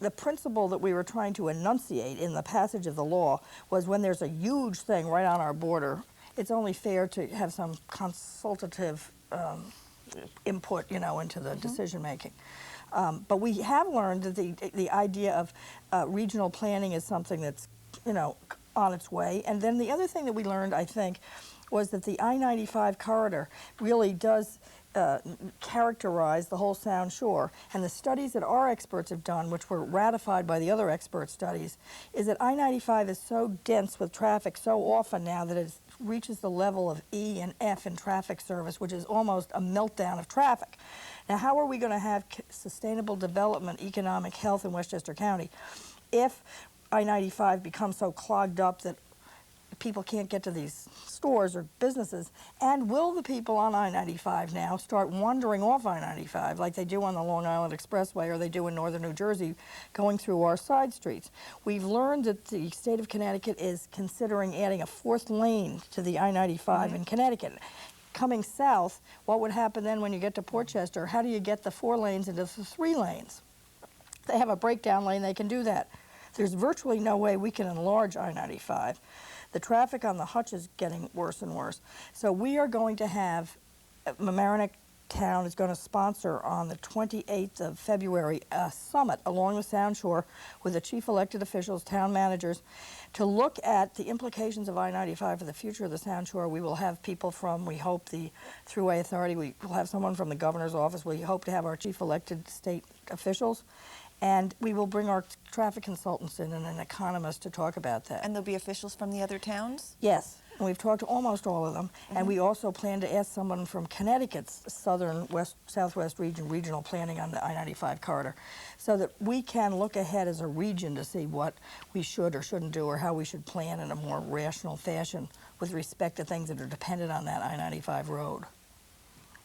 the principle that we were trying to enunciate in the passage of the law was when there's a huge thing right on our border, it's only fair to have some consultative input, you know, into the decision making. But we have learned that the idea of regional planning is something that's, you know, on its way. And then the other thing that we learned, I think, was that the I-95 corridor really does characterize the whole Sound Shore. And the studies that our experts have done, which were ratified by the other expert studies, is that I-95 is so dense with traffic so often now that it reaches the level of E and F in traffic service, which is almost a meltdown of traffic. Now, how are we going to have sustainable development, economic health in Westchester County if I-95 becomes so clogged up that people can't get to these stores or businesses? And will the people on I-95 now start wandering off I-95 like they do on the Long Island Expressway or they do in northern New Jersey going through our side streets? We've learned that the state of Connecticut is considering adding a 4th lane to the I-95 in Connecticut. Coming south, what would happen then when you get to Portchester? How do you get the 4 lanes into the 3 lanes? They have a breakdown lane, they can do that. There's virtually no way we can enlarge I-95. The traffic on the Hutch is getting worse and worse. So we are going to have, Mamaroneck Town is going to sponsor on the 28th of February a summit along the Sound Shore with the chief elected officials, town managers, to look at the implications of I-95 for the future of the Sound Shore. We will have people from, we hope, the Thruway Authority. We will have someone from the governor's office. We hope to have our chief elected state officials. And we will bring our traffic consultants in and an economist to talk about that. And there'll be officials from the other towns? Yes. And we've talked to almost all of them. And we also plan to ask someone from Connecticut's southern southwest region, regional planning on the I-95 corridor, so that we can look ahead as a region to see what we should or shouldn't do or how we should plan in a more rational fashion with respect to things that are dependent on that I-95 road.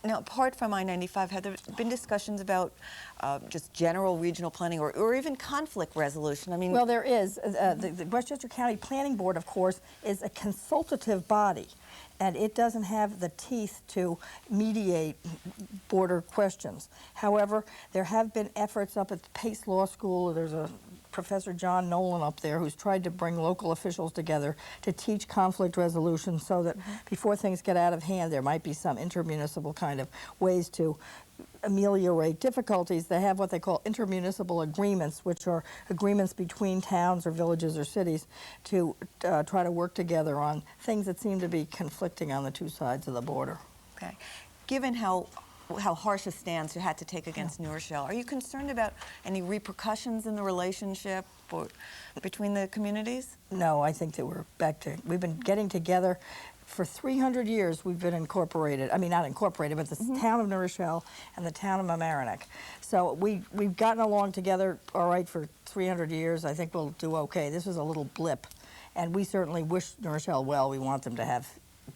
Now, apart from I-95, have there been discussions about just general regional planning or even conflict resolution? I mean, well, there is. The Westchester County Planning Board, of course, is a consultative body, and it doesn't have the teeth to mediate border questions. However, there have been efforts up at the Pace Law School. There's a Professor John Nolan up there who's tried to bring local officials together to teach conflict resolution so that before things get out of hand, there might be some intermunicipal kind of ways to ameliorate difficulties. They have what they call intermunicipal agreements, which are agreements between towns or villages or cities to try to work together on things that seem to be conflicting on the two sides of the border. Okay. Given how harsh a stance you had to take against New Rochelle, are you concerned about any repercussions in the relationship between the communities? No, I think that we've been getting together for 300 years. We've been incorporated. I mean, not incorporated, but the town of New Rochelle and the town of Mamaroneck. So we've gotten along together all right for 300 years. I think we'll do okay. This was a little blip, and we certainly wish New Rochelle well. We want them to have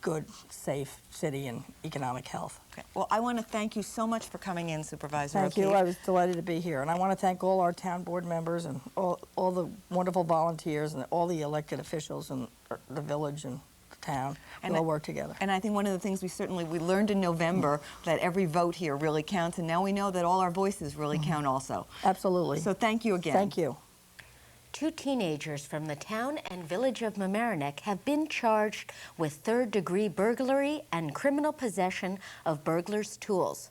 good, safe city and economic health. Okay. Well, I want to thank you so much for coming in, Supervisor Thank you. I was delighted to be here. And I want to thank all our town board members and all the wonderful volunteers and all the elected officials in the village and the town. We'll all work together. And I think one of the things we learned in November that every vote here really counts, and now we know that all our voices really count also. Absolutely. So thank you again. Thank you. 2 teenagers from the town and village of Mamaroneck have been charged with third-degree burglary and criminal possession of burglars' tools.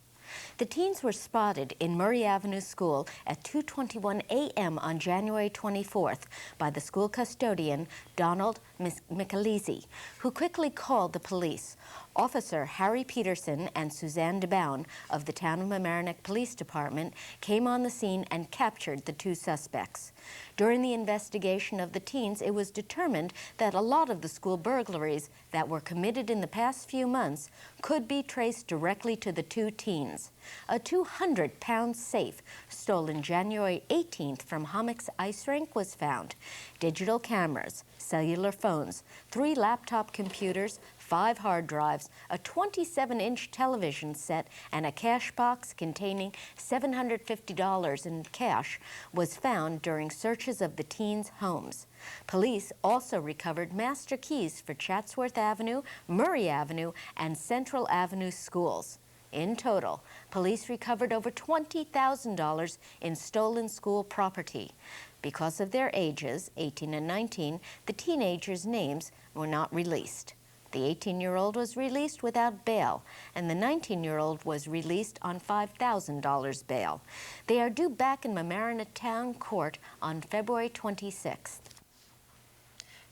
The teens were spotted in Murray Avenue School at 2:21 a.m. on January 24th by the school custodian, Donald Michelizzi, who quickly called the police. Officer Harry Peterson and Suzanne DeBown of the Town of Mamaroneck Police Department came on the scene and captured the 2 suspects. During the investigation of the teens, it was determined that a lot of the school burglaries that were committed in the past few months could be traced directly to the 2 teens. A 200-pound safe stolen January 18th from Hommock's ice rink was found. Digital cameras, cellular phones, 3 laptop computers, 5 hard drives, a 27-inch television set, and a cash box containing $750 in cash was found during searches of the teens' homes. Police also recovered master keys for Chatsworth Avenue, Murray Avenue, and Central Avenue schools. In total, police recovered over $20,000 in stolen school property. Because of their ages, 18 and 19, the teenagers' names were not released. The 18-year-old was released without bail, and the 19-year-old was released on $5,000 bail. They are due back in Mamaroneck Town Court on February 26th.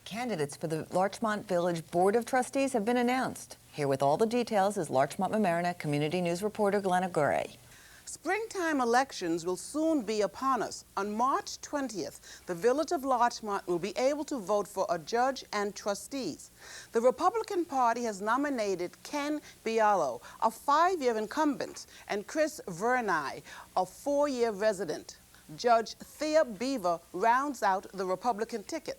Candidates for the Larchmont Village Board of Trustees have been announced. Here with all the details is Larchmont-Mamaroneck Community News reporter Glenna Gray. Springtime elections will soon be upon us. On March 20th, the Village of Larchmont will be able to vote for a judge and trustees. The Republican Party has nominated Ken Bialo, a 5-year incumbent, and Chris Vernai, a 4-year resident. Judge Thea Beaver rounds out the Republican ticket.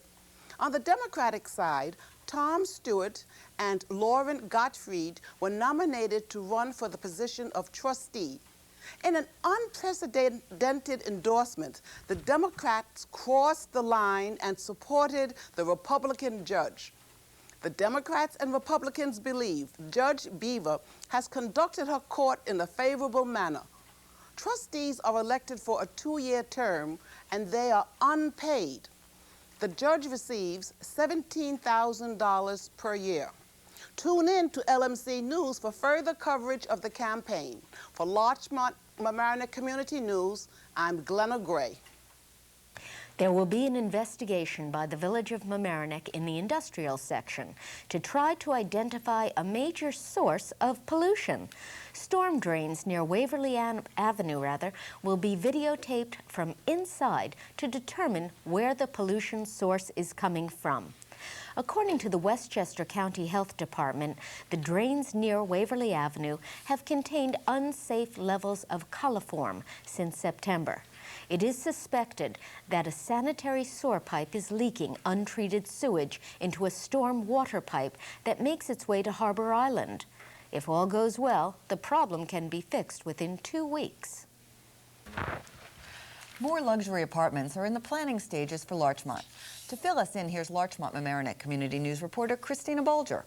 On the Democratic side, Tom Stewart and Lauren Gottfried were nominated to run for the position of trustee. In an unprecedented endorsement, the Democrats crossed the line and supported the Republican judge. The Democrats and Republicans believe Judge Beaver has conducted her court in a favorable manner. Trustees are elected for a 2-year term, and they are unpaid. The judge receives $17,000 per year. Tune in to LMC News for further coverage of the campaign. For Larchmont-Mamaroneck Community News, I'm Glenna Gray. There will be an investigation by the Village of Mamaroneck in the industrial section to try to identify a major source of pollution. Storm drains near Waverly Avenue will be videotaped from inside to determine where the pollution source is coming from. According to the Westchester County Health Department, the drains near Waverly Avenue have contained unsafe levels of coliform since September. It is suspected that a sanitary sewer pipe is leaking untreated sewage into a storm water pipe that makes its way to Harbor Island. If all goes well, the problem can be fixed within 2 weeks. More luxury apartments are in the planning stages for Larchmont. To fill us in, here's Larchmont-Mamaroneck Community News reporter Christina Bolger.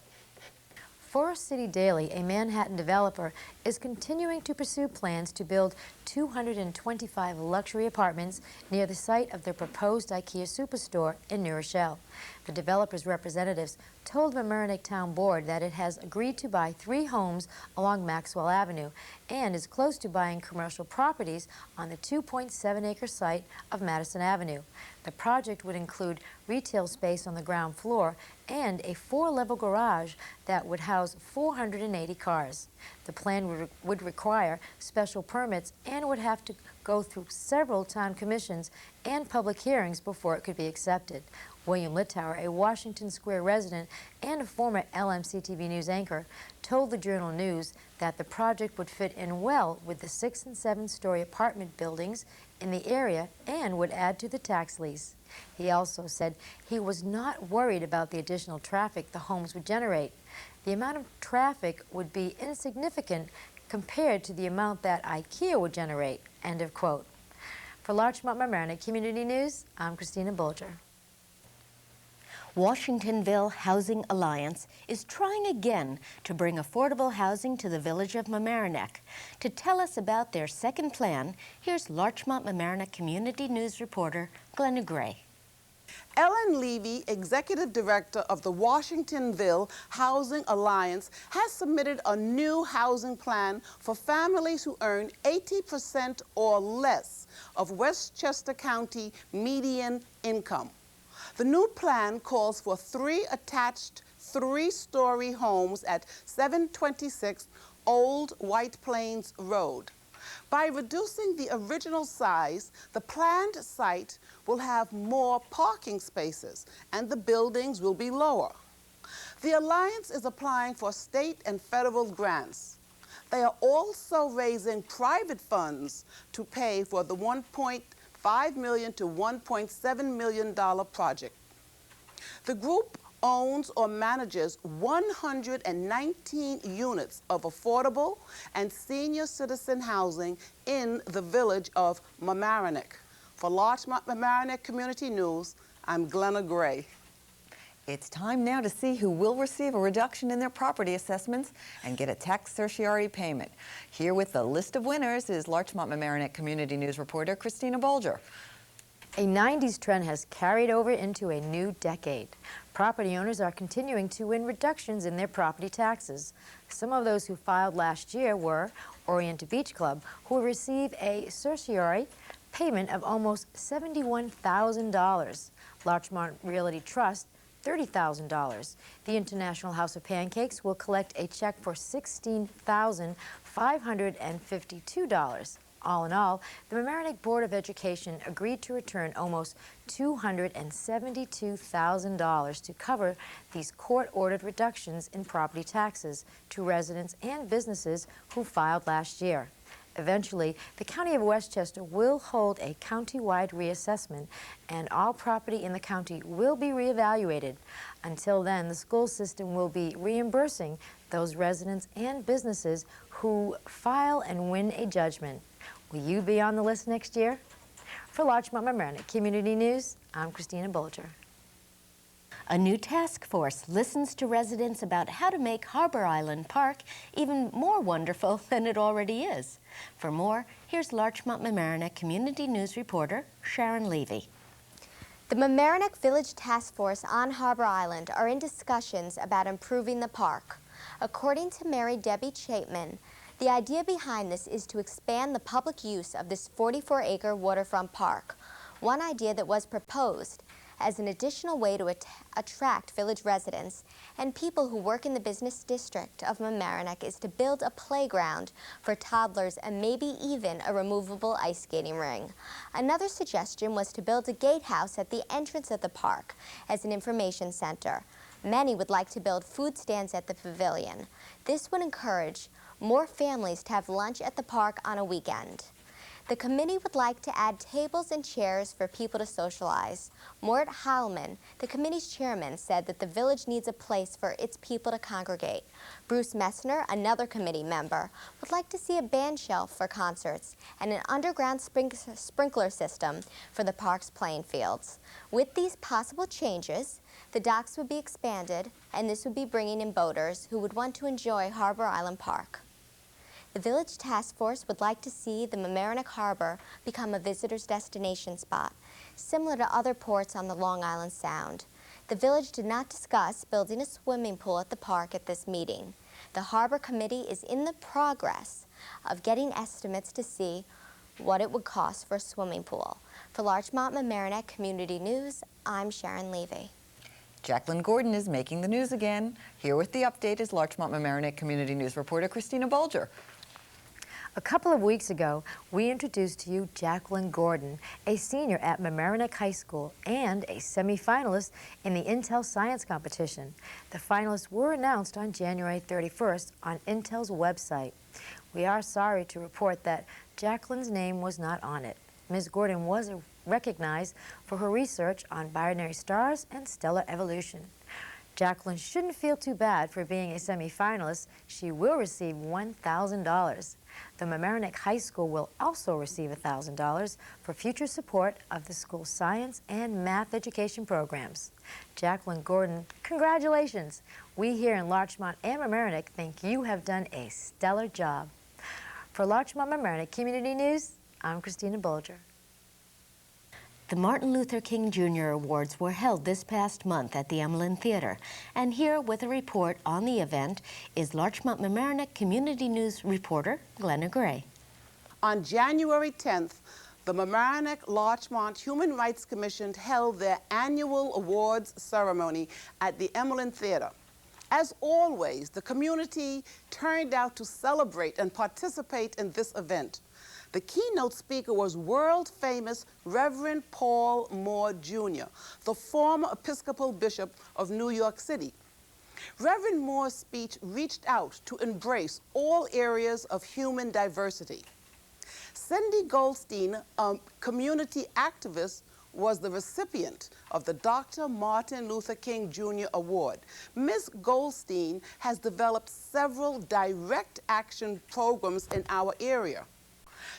Forest City Daily, a Manhattan developer, is continuing to pursue plans to build 225 luxury apartments near the site of their proposed IKEA superstore in New Rochelle. The developer's representatives told the Mamaroneck Town Board that it has agreed to buy 3 homes along Maxwell Avenue and is close to buying commercial properties on the 2.7-acre site of Madison Avenue. The project would include retail space on the ground floor and a 4-level garage that would house 480 cars. The plan would require special permits and would have to go through several town commissions and public hearings before it could be accepted. William Littauer, a Washington Square resident and a former LMC-TV news anchor, told the Journal News that the project would fit in well with the 6- and 7-story apartment buildings in the area and would add to the tax lease. He also said he was not worried about the additional traffic the homes would generate. The amount of traffic would be insignificant compared to the amount that IKEA would generate, end of quote. For Larchmont-Mamaroneck Community News, I'm Christina Bolger. Washingtonville Housing Alliance is trying again to bring affordable housing to the Village of Mamaroneck. To tell us about their second plan, here's Larchmont-Mamaroneck Community News reporter Glenna Gray. Ellen Levy, Executive Director of the Washingtonville Housing Alliance, has submitted a new housing plan for families who earn 80% or less of Westchester County median income. The new plan calls for 3 attached 3-story homes at 726 Old White Plains Road. By reducing the original size, the planned site will have more parking spaces and the buildings will be lower. The Alliance is applying for state and federal grants. They are also raising private funds to pay for the $1.5 million to $1.7 million project. The group owns or manages 119 units of affordable and senior citizen housing in the Village of Mamaroneck. For Larchmont-Mamaroneck Community News, I'm Glenna Gray. It's time now to see who will receive a reduction in their property assessments and get a tax certiorari payment. Here with the list of winners is Larchmont-Mamaroneck Community News reporter Christina Bolger. A 90s trend has carried over into a new decade. Property owners are continuing to win reductions in their property taxes. Some of those who filed last year were Orient Beach Club, who will receive a certiorari payment of almost $71,000. Larchmont Realty Trust, $30,000. The International House of Pancakes will collect a check for $16,552. All in all, the Mamaroneck Board of Education agreed to return almost $272,000 to cover these court-ordered reductions in property taxes to residents and businesses who filed last year. Eventually, the County of Westchester will hold a county-wide reassessment, and all property in the county will be reevaluated. Until then, the school system will be reimbursing those residents and businesses who file and win a judgment. Will you be on the list next year? For Larchmont-Mamaroneck Community News, I'm Christina Bolger. A new task force listens to residents about how to make Harbor Island Park even more wonderful than it already is. For more, here's Larchmont-Mamaroneck Community News reporter Sharon Levy. The Mamaroneck Village Task Force on Harbor Island are in discussions about improving the park. According to Mary Debbie Chapman, the idea behind this is to expand the public use of this 44-acre waterfront park. One idea that was proposed as an additional way to attract village residents and people who work in the business district of Mamaroneck is to build a playground for toddlers and maybe even a removable ice skating ring. Another suggestion was to build a gatehouse at the entrance of the park as an information center. Many would like to build food stands at the pavilion. This would encourage more families to have lunch at the park on a weekend. The committee would like to add tables and chairs for people to socialize. Mort Heilman, the committee's chairman, said that the village needs a place for its people to congregate. Bruce Messner, another committee member, would like to see a band shelf for concerts and an underground sprinkler system for the park's playing fields. With these possible changes, the docks would be expanded, and this would be bringing in boaters who would want to enjoy Harbor Island Park. The Village Task Force would like to see the Mamaroneck Harbor become a visitor's destination spot, similar to other ports on the Long Island Sound. The village did not discuss building a swimming pool at the park at this meeting. The Harbor Committee is in the progress of getting estimates to see what it would cost for a swimming pool. For Larchmont-Mamaroneck Community News, I'm Sharon Levy. Jacqueline Gordon is making the news again. Here with the update is Larchmont-Mamaroneck Community News reporter Christina Bolger. A couple of weeks ago, we introduced to you Jacqueline Gordon, a senior at Mamaroneck High School and a semi-finalist in the Intel Science Competition. The finalists were announced on January 31st on Intel's website. We are sorry to report that Jacqueline's name was not on it. Ms. Gordon was recognized for her research on binary stars and stellar evolution. Jacqueline shouldn't feel too bad for being a semi-finalist. She will receive $1,000. The Mamaroneck High School will also receive $1,000 for future support of the school's science and math education programs. Jacqueline Gordon, congratulations! We here in Larchmont and Mamaroneck think you have done a stellar job. For Larchmont-Mamaroneck Community News, I'm Christina Bolger. The Martin Luther King Jr. Awards were held this past month at the Emlyn Theater. And here with a report on the event is Larchmont-Mamaroneck Community News reporter Glenna Gray. On January 10th, the Mamaroneck-Larchmont Human Rights Commission held their annual awards ceremony at the Emlyn Theater. As always, the community turned out to celebrate and participate in this event. The keynote speaker was world-famous Reverend Paul Moore, Jr., the former Episcopal Bishop of New York City. Reverend Moore's speech reached out to embrace all areas of human diversity. Cindy Goldstein, a community activist, was the recipient of the Dr. Martin Luther King Jr. Award. Ms. Goldstein has developed several direct action programs in our area.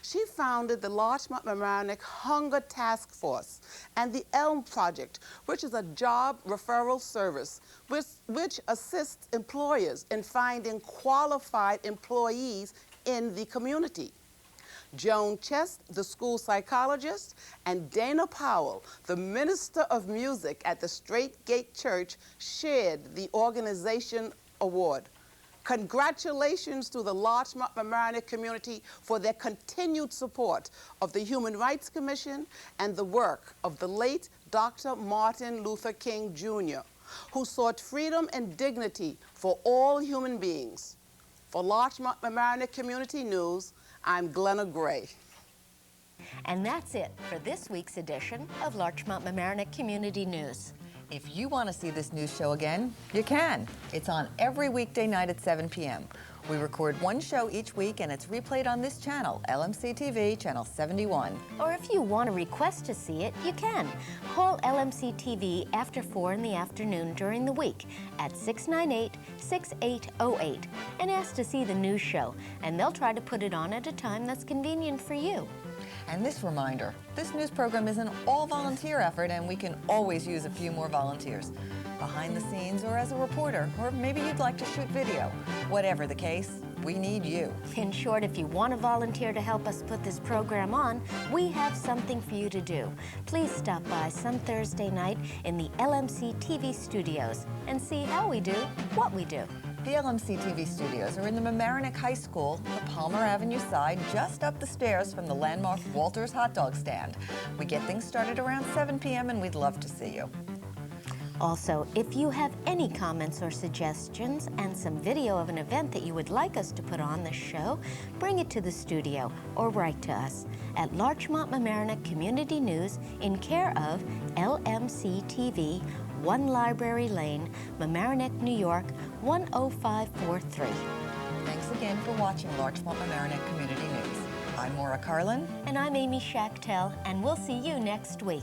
She founded the Larchmont Mamaroneck Hunger Task Force and the ELM Project, which is a job referral service which assists employers in finding qualified employees in the community. Joan Chest, the school psychologist, and Dana Powell, the minister of music at the Straight Gate Church, shared the organization award. Congratulations to the Larchmont Mamaroneck community for their continued support of the Human Rights Commission and the work of the late Dr. Martin Luther King Jr., who sought freedom and dignity for all human beings. For Larchmont Mamaroneck Community News, I'm Glenna Gray. And that's it for this week's edition of Larchmont Mamaroneck Community News. If you want to see this news show again, you can. It's on every weekday night at 7 p.m. We record one show each week, and it's replayed on this channel, LMC-TV, channel 71. Or if you want to request to see it, you can. Call LMC-TV after 4 in the afternoon during the week at 698-6808 and ask to see the news show, and they'll try to put it on at a time that's convenient for you. And this reminder, this news program is an all-volunteer effort, and we can always use a few more volunteers. Behind the scenes or as a reporter, or maybe you'd like to shoot video. Whatever the case, we need you. In short, if you want to volunteer to help us put this program on, we have something for you to do. Please stop by some Thursday night in the LMC-TV studios and see how we do what we do. The LMC-TV studios are in the Mamaroneck High School, the Palmer Avenue side, just up the stairs from the landmark Walter's hot dog stand. We get things started around 7 p.m. and we'd love to see you. Also, if you have any comments or suggestions and some video of an event that you would like us to put on this show, bring it to the studio or write to us at Larchmont Mamaroneck Community News in care of LMC-TV, 1 Library Lane, Mamaroneck, New York, 10543. Thanks again for watching Larchmont Mamaroneck Community News. I'm Maura Carlin. And I'm Amy Schachtel, and we'll see you next week.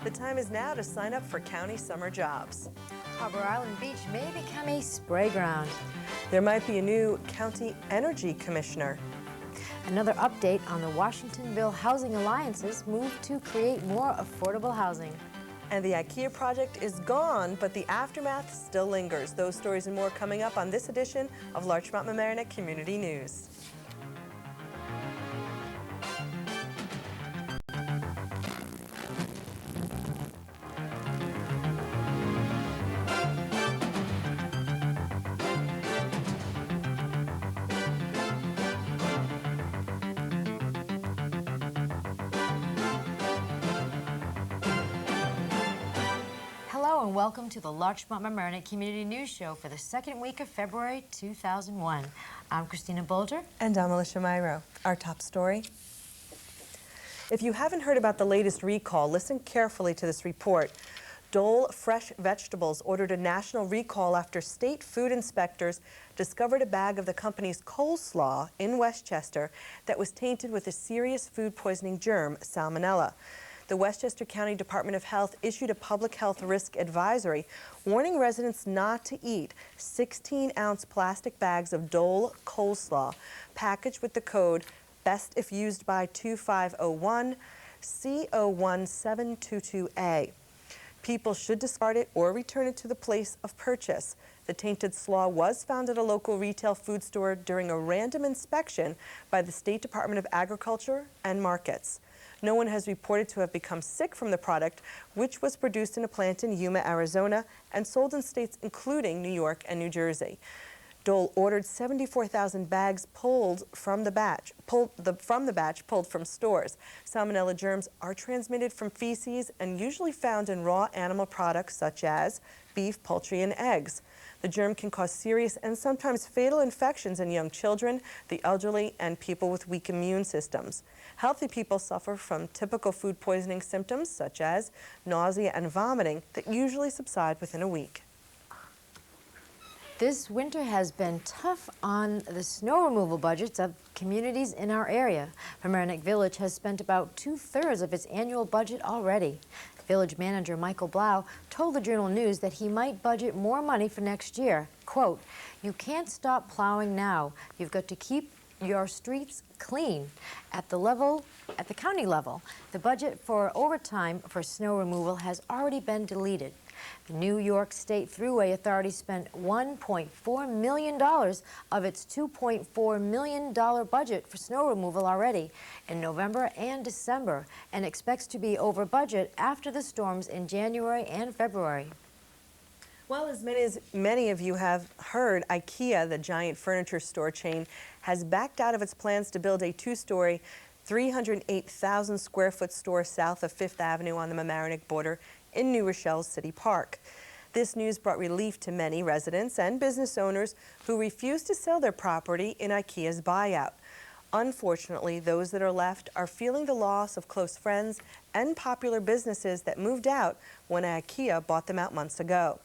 The time is now to sign up for county summer jobs. Harbor Island Beach may become a spray ground. There might be a new county energy commissioner. Another update on the Washingtonville Housing Alliance's move to create more affordable housing. And the IKEA project is gone, but the aftermath still lingers. Those stories and more coming up on this edition of Larchmont Mamaroneck Community News. Hello and welcome to the Larchmont Mamaroneck Community News Show for the second week of February 2001. I'm Christina Bolger. And I'm Alicia Myro. Our top story. If you haven't heard about the latest recall, listen carefully to this report. Dole Fresh Vegetables ordered a national recall after state food inspectors discovered a bag of the company's coleslaw in Westchester that was tainted with a serious food poisoning germ, Salmonella. The Westchester County Department of Health issued a public health risk advisory warning residents not to eat 16-ounce plastic bags of Dole coleslaw packaged with the code best if used by 2501 C01722A. People should discard it or return it to the place of purchase. The tainted slaw was found at a local retail food store during a random inspection by the State Department of Agriculture and Markets. No one has reported to have become sick from the product, which was produced in a plant in Yuma, Arizona, and sold in states including New York and New Jersey. Dole ordered 74,000 bags pulled from the batch pulled from stores. Salmonella germs are transmitted from feces and usually found in raw animal products such as beef, poultry, and eggs. The germ can cause serious and sometimes fatal infections in young children, the elderly, and people with weak immune systems. Healthy people suffer from typical food poisoning symptoms such as nausea and vomiting that usually subside within a week. This winter has been tough on the snow removal budgets of communities in our area. Mamaroneck Village has spent about 2/3 of its annual budget already. Village manager Michael Blau told the Journal News that he might budget more money for next year. Quote, "You can't stop plowing now. You've got to keep your streets clean." At the county level, the budget for overtime for snow removal has already been deleted. The New York State Thruway Authority spent $1.4 million of its $2.4 million budget for snow removal already in November and December, and expects to be over budget after the storms in January and February. Well, as many of you have heard, IKEA, the giant furniture store chain, has backed out of its plans to build a two-story, 308,000 square foot store south of 5th Avenue on the Mamaroneck border in New Rochelle's City Park. This news brought relief to many residents and business owners who refused to sell their property in IKEA's buyout. Unfortunately, those that are left are feeling the loss of close friends and popular businesses that moved out when IKEA bought them out months ago.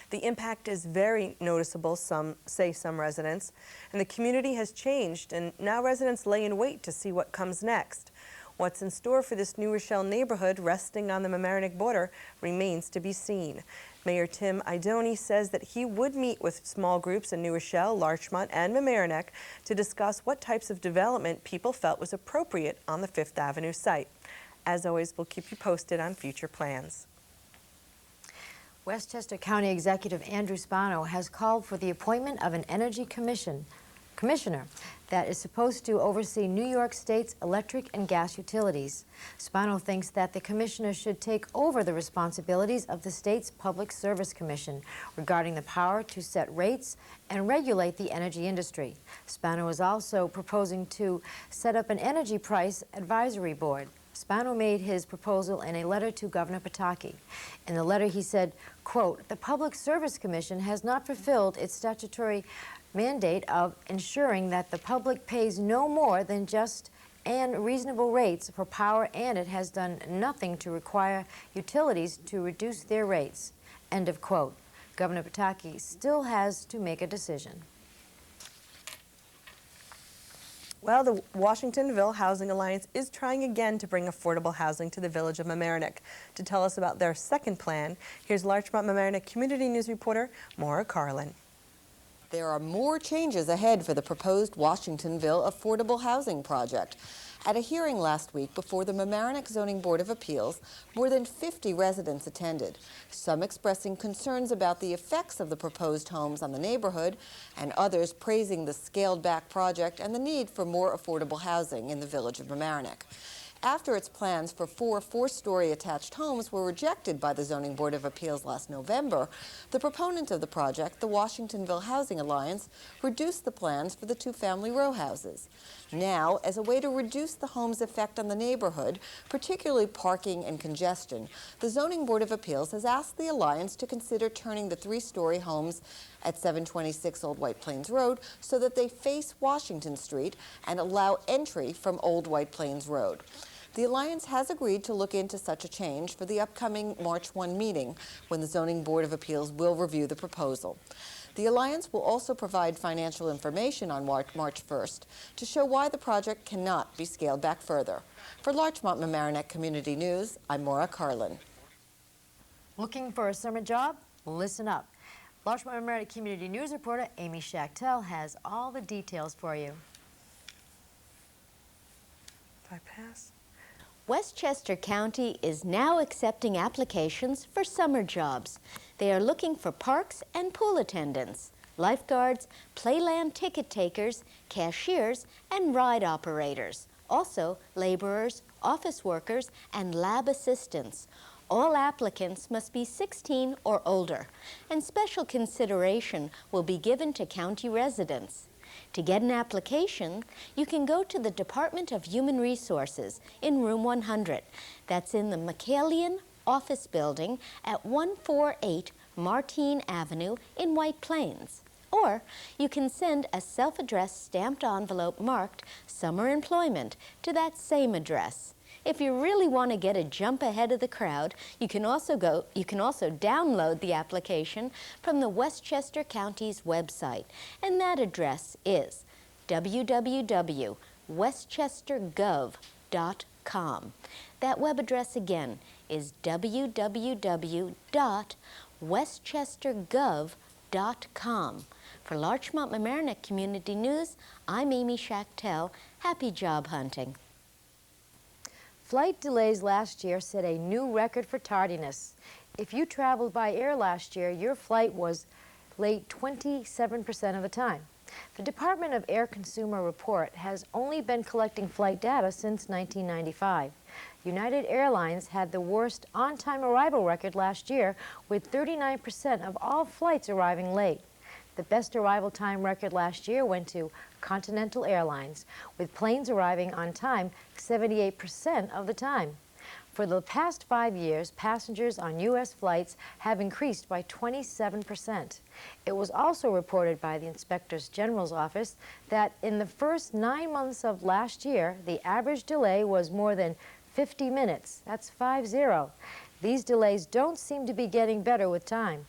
The impact is very noticeable, some residents, and the community has changed, and now residents lay in wait to see what comes next. What's in store for this New Rochelle neighborhood resting on the Mamaroneck border remains to be seen. Mayor Tim Idoni says that he would meet with small groups in New Rochelle, Larchmont, and Mamaroneck to discuss what types of development people felt was appropriate on the 5th Avenue site. As always, we'll keep you posted on future plans. Westchester County Executive Andrew Spano has called for the appointment of an energy commissioner that is supposed to oversee New York State's electric and gas utilities. Spano thinks that the commissioner should take over the responsibilities of the state's Public Service Commission regarding the power to set rates and regulate the energy industry. Spano is also proposing to set up an energy price advisory board. Spano made his proposal in a letter to Governor Pataki. In the letter he said, quote, "The Public Service Commission has not fulfilled its statutory mandate of ensuring that the public pays no more than just and reasonable rates for power, and it has done nothing to require utilities to reduce their rates." End of quote. Governor Pataki still has to make a decision. Well, the Washingtonville Housing Alliance is trying again to bring affordable housing to the village of Mamaroneck. To tell us about their second plan, here's Larchmont Mamaroneck Community News reporter Maura Carlin. There are more changes ahead for the proposed Washingtonville Affordable Housing Project. At a hearing last week before the Mamaroneck Zoning Board of Appeals, more than 50 residents attended, some expressing concerns about the effects of the proposed homes on the neighborhood, and others praising the scaled-back project and the need for more affordable housing in the village of Mamaroneck. After its plans for 4 four-story attached homes were rejected by the Zoning Board of Appeals last November, the proponent of the project, the Washingtonville Housing Alliance, reduced the plans for the 2-family row houses. Now, as a way to reduce the home's effect on the neighborhood, particularly parking and congestion, the Zoning Board of Appeals has asked the Alliance to consider turning the 3-story homes at 726 Old White Plains Road so that they face Washington Street and allow entry from Old White Plains Road. The Alliance has agreed to look into such a change for the upcoming March 1 meeting, when the Zoning Board of Appeals will review the proposal. The Alliance will also provide financial information on March 1st to show why the project cannot be scaled back further. For Larchmont Mamaroneck Community News, I'm Maura Carlin. Looking for a summer job? Listen up. Larchmont Mamaroneck Community News reporter Amy Schachtel has all the details for you. If I pass. Westchester County is now accepting applications for summer jobs. They are looking for parks and pool attendants, lifeguards, playland ticket takers, cashiers, and ride operators. Also, laborers, office workers, and lab assistants. All applicants must be 16 or older, and special consideration will be given to county residents. To get an application, you can go to the Department of Human Resources in room 100. That's in the McCallion Office Building at 148 Martine Avenue in White Plains. Or you can send a self-addressed stamped envelope marked Summer Employment to that same address. If you really want to get a jump ahead of the crowd, you can also download the application from the Westchester County's website, and that address is www.westchestergov.com. That web address again is www.westchestergov.com. For Larchmont Mamaroneck Community News, I'm Amy Schachtel. Happy job hunting. Flight delays last year set a new record for tardiness. If you traveled by air last year, your flight was late 27% of the time. The Department of Air Consumer Report has only been collecting flight data since 1995. United Airlines had the worst on-time arrival record last year, with 39% of all flights arriving late. The best arrival time record last year went to Continental Airlines, with planes arriving on time 78% of the time. For the past 5 years, passengers on U.S. flights have increased by 27%. It was also reported by the Inspector General's office that in the first 9 months of last year, the average delay was more than 50 minutes. That's 50. These delays don't seem to be getting better with time.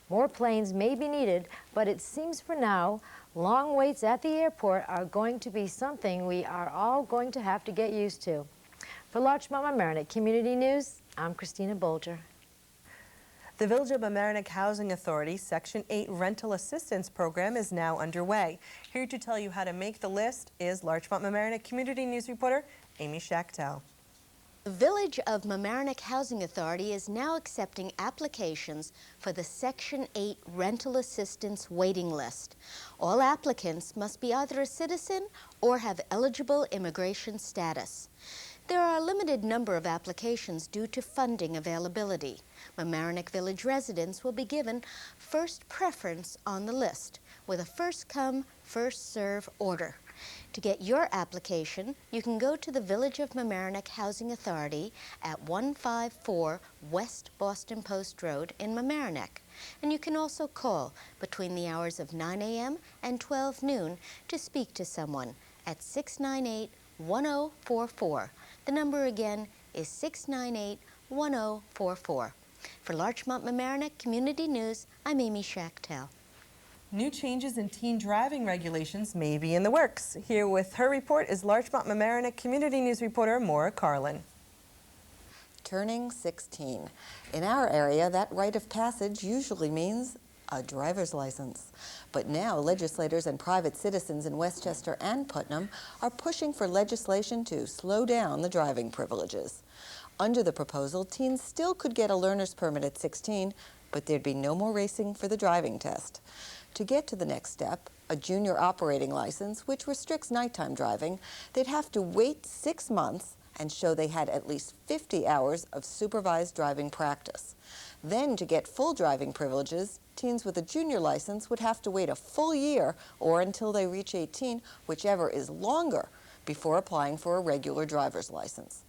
More planes may be needed, but it seems for now, long waits at the airport are going to be something we are all going to have to get used to. For Larchmont Mamaroneck Community News, I'm Christina Bolger. The Village of Mamaroneck Housing Authority Section 8 Rental Assistance Program is now underway. Here to tell you how to make the list is Larchmont Mamaroneck Community News reporter Amy Schachtel. The Village of Mamaroneck Housing Authority is now accepting applications for the Section 8 Rental Assistance waiting list. All applicants must be either a citizen or have eligible immigration status. There are a limited number of applications due to funding availability. Mamaroneck Village residents will be given first preference on the list with a first-come, first-serve order. To get your application, you can go to the Village of Mamaroneck Housing Authority at 154 West Boston Post Road in Mamaroneck. And you can also call between the hours of 9 a.m. and 12 noon to speak to someone at 698-1044. The number again is 698-1044. For Larchmont Mamaroneck Community News, I'm Amy Schachtel. New changes in teen driving regulations may be in the works. Here with her report is Larchmont Mamaroneck Community News reporter Maura Carlin. Turning 16. In our area, that rite of passage usually means a driver's license. But now legislators and private citizens in Westchester and Putnam are pushing for legislation to slow down the driving privileges. Under the proposal, teens still could get a learner's permit at 16, but there'd be no more racing for the driving test. To get to the next step, a junior operating license, which restricts nighttime driving, they'd have to wait 6 months and show they had at least 50 hours of supervised driving practice. Then, to get full driving privileges, teens with a junior license would have to wait a full year or until they reach 18, whichever is longer, before applying for a regular driver's license.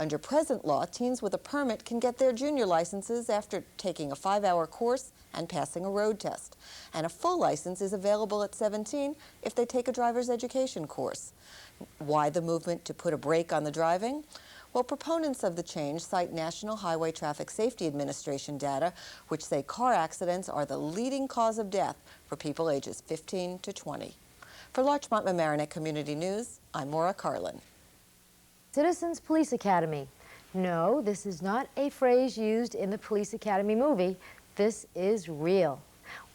Under present law, teens with a permit can get their junior licenses after taking a 5-hour course and passing a road test. And a full license is available at 17 if they take a driver's education course. Why the movement to put a brake on the driving? Well, proponents of the change cite National Highway Traffic Safety Administration data, which say car accidents are the leading cause of death for people ages 15 to 20. For Larchmont Mamaroneck Community News, I'm Maura Carlin. Citizens Police Academy. No, this is not a phrase used in the Police Academy movie. This is real.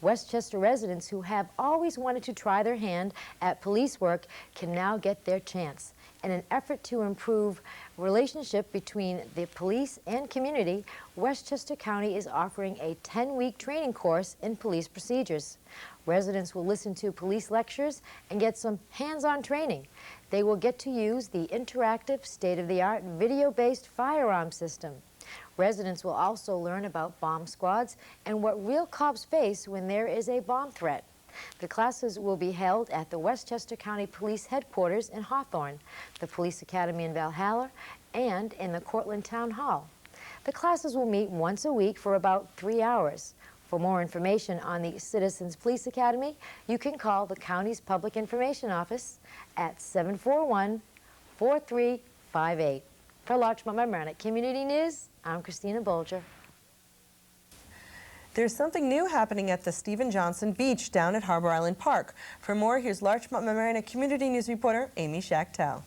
Westchester residents who have always wanted to try their hand at police work can now get their chance. In an effort to improve relationship between the police and community, Westchester County is offering a 10-week training course in police procedures. Residents will listen to police lectures and get some hands-on training. They will get to use the interactive, state-of-the-art, video-based firearm system. Residents will also learn about bomb squads and what real cops face when there is a bomb threat. The classes will be held at the Westchester County Police Headquarters in Hawthorne, the Police Academy in Valhalla, and in the Cortland Town Hall. The classes will meet once a week for about 3 hours. For more information on the Citizens Police Academy, you can call the county's Public Information Office at 741-4358. For Larchmont Mamaroneck Community News, I'm Christina Bolger. There's something new happening at the Stephen Johnson Beach down at Harbor Island Park. For more, here's Larchmont Mamaroneck Community News reporter Amy Schachtel.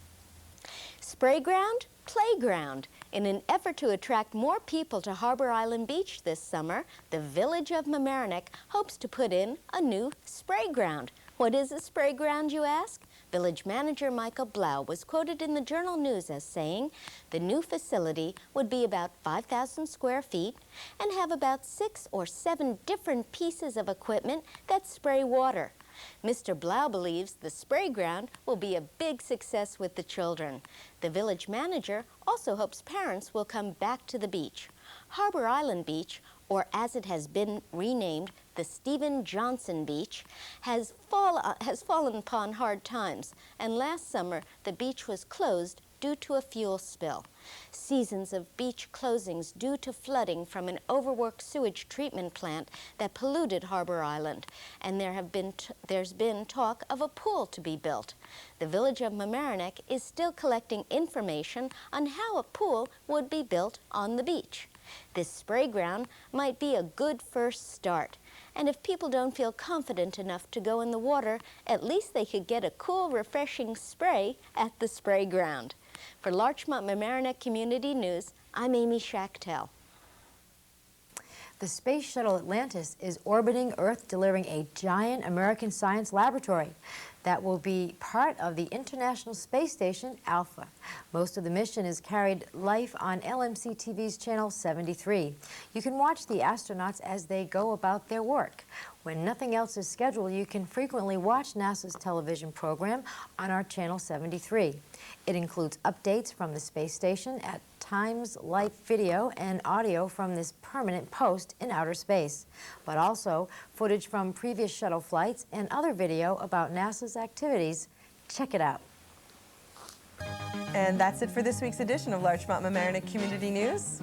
Sprayground, playground. In an effort to attract more people to Harbor Island Beach this summer, the Village of Mamaroneck hopes to put in a new sprayground. What is a sprayground, you ask? Village Manager Michael Blau was quoted in the Journal News as saying the new facility would be about 5,000 square feet and have about 6 or 7 different pieces of equipment that spray water. Mr. Blau believes the spray ground will be a big success with the children. The village manager also hopes parents will come back to the beach. Harbor Island Beach, or as it has been renamed, the Stephen Johnson Beach, has fallen upon hard times, and last summer the beach was closed due to a fuel spill. Seasons of beach closings due to flooding from an overworked sewage treatment plant that polluted Harbor Island, and there's been talk of a pool to be built. The Village of Mamaroneck is still collecting information on how a pool would be built on the beach. This spray ground might be a good first start. And if people don't feel confident enough to go in the water, at least they could get a cool, refreshing spray at the spray ground. For Larchmont Mamaroneck Community News, I'm Amy Schachtel. The Space Shuttle Atlantis is orbiting Earth, delivering a giant American science laboratory that will be part of the International Space Station, Alpha. Most of the mission is carried live on LMC-TV's Channel 73. You can watch the astronauts as they go about their work. When nothing else is scheduled, you can frequently watch NASA's television program on our Channel 73. It includes updates from the space station, at times live video and audio from this permanent post in outer space, but also footage from previous shuttle flights and other video about NASA's activities. Check it out. And that's it for this week's edition of Larchmont Mamaroneck Community News.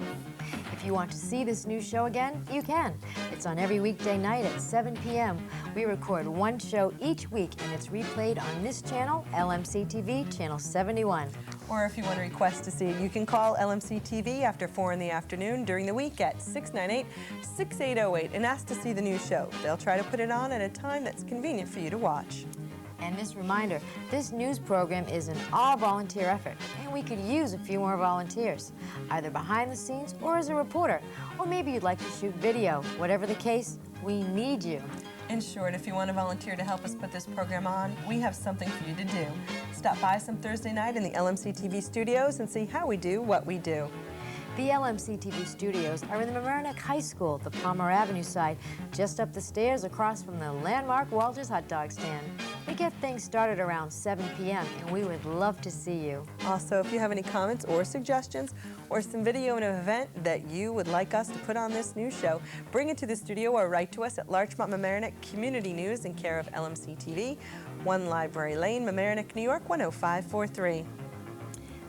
If you want to see this new show again, you can. It's on every weekday night at 7 p.m. We record one show each week, and it's replayed on this channel, LMC-TV, Channel 71. Or if you want to request to see it, you can call LMC-TV after 4 in the afternoon during the week at 698-6808 and ask to see the new show. They'll try to put it on at a time that's convenient for you to watch. And this reminder, this news program is an all-volunteer effort, and we could use a few more volunteers, either behind the scenes or as a reporter, or maybe you'd like to shoot video. Whatever the case, we need you. In short, if you want to volunteer to help us put this program on, we have something for you to do. Stop by some Thursday night in the LMC-TV studios and see how we do what we do. The LMC-TV studios are in the Mamaroneck High School, the Palmer Avenue side, just up the stairs across from the landmark Walter's hot dog stand. We get things started around 7 p.m. and we would love to see you. Also, if you have any comments or suggestions or some video of an event that you would like us to put on this news show, bring it to the studio or write to us at Larchmont Mamaroneck Community News in care of LMC-TV, 1 Library Lane, Mamaroneck, New York, 10543.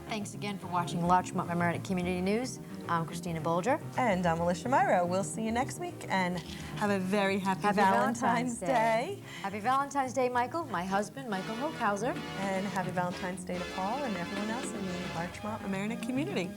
Thanks again for watching Larchmont Mamaroneck Community News. I'm Christina Bolger. And I'm Alicia Maura. We'll see you next week, and have a very happy Valentine's Day. Happy Valentine's Day, Michael, my husband, Michael Hochhauser. And happy Valentine's Day to Paul and everyone else in the Larchmont Mamaroneck community.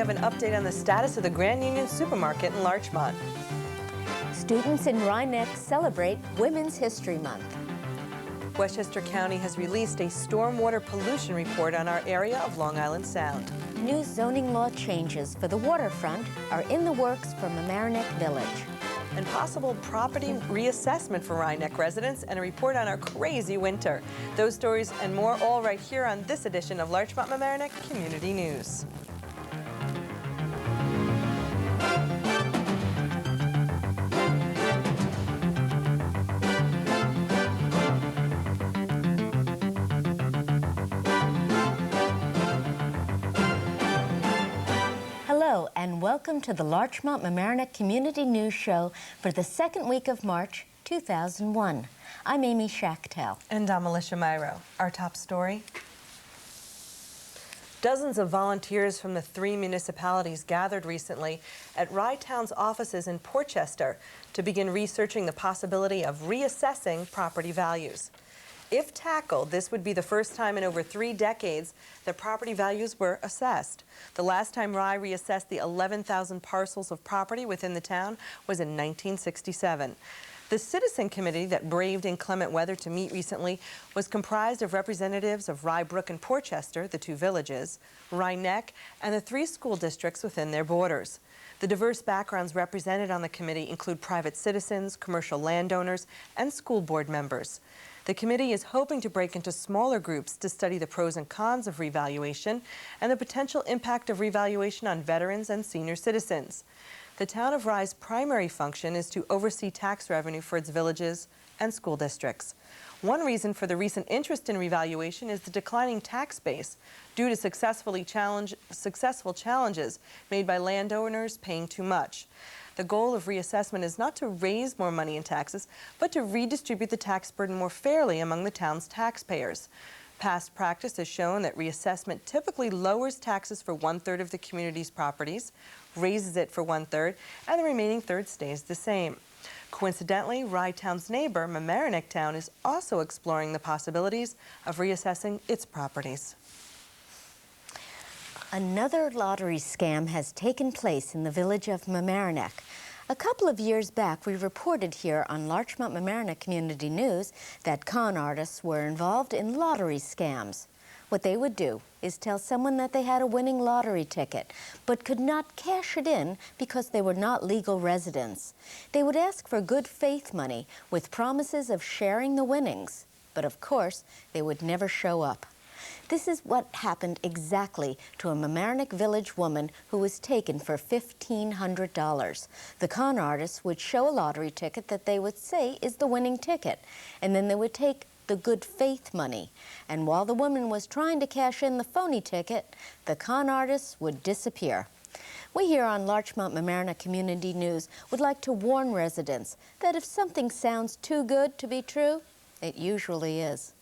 have an update on the status of the Grand Union Supermarket in Larchmont. Students in Rhinebeck celebrate Women's History Month. Westchester County has released a stormwater pollution report on our area of Long Island Sound. New zoning law changes for the waterfront are in the works for Mamaroneck Village. And possible property reassessment for Rhinebeck residents and a report on our crazy winter. Those stories and more all right here on this edition of Larchmont Mamaroneck Community News. Hello and welcome to the Larchmont Mamaroneck Community News Show for the second week of March 2001. I'm Amy Schachtel. And I'm Alicia Myro. Our top story. Dozens of volunteers from the 3 municipalities gathered recently at Rye Town's offices in Portchester to begin researching the possibility of reassessing property values. If tackled, this would be the first time in over 3 decades that property values were assessed. The last time Rye reassessed the 11,000 parcels of property within the town was in 1967. The citizen committee that braved inclement weather to meet recently was comprised of representatives of Rye Brook and Portchester, the 2 villages, Rhinebeck, and the 3 school districts within their borders. The diverse backgrounds represented on the committee include private citizens, commercial landowners, and school board members. The committee is hoping to break into smaller groups to study the pros and cons of revaluation and the potential impact of revaluation on veterans and senior citizens. The town of Rye's primary function is to oversee tax revenue for its villages and school districts. One reason for the recent interest in revaluation is the declining tax base due to successful challenges made by landowners paying too much. The goal of reassessment is not to raise more money in taxes, but to redistribute the tax burden more fairly among the town's taxpayers. Past practice has shown that reassessment typically lowers taxes for 1/3 of the community's properties, raises it for 1/3, and the remaining third stays the same. Coincidentally, Rye Town's neighbor, Mamaroneck Town, is also exploring the possibilities of reassessing its properties. Another lottery scam has taken place in the village of Mamaroneck. A couple of years back, we reported here on Larchmont Mamaroneck Community News that con artists were involved in lottery scams. What they would do is tell someone that they had a winning lottery ticket, but could not cash it in because they were not legal residents. They would ask for good faith money with promises of sharing the winnings, but of course, they would never show up. This is what happened exactly to a Mamaroneck Village woman who was taken for $1,500. The con artists would show a lottery ticket that they would say is the winning ticket, and then they would take the good faith money. And while the woman was trying to cash in the phony ticket, the con artists would disappear. We here on Larchmont Mamaroneck Community News would like to warn residents that if something sounds too good to be true, it usually is.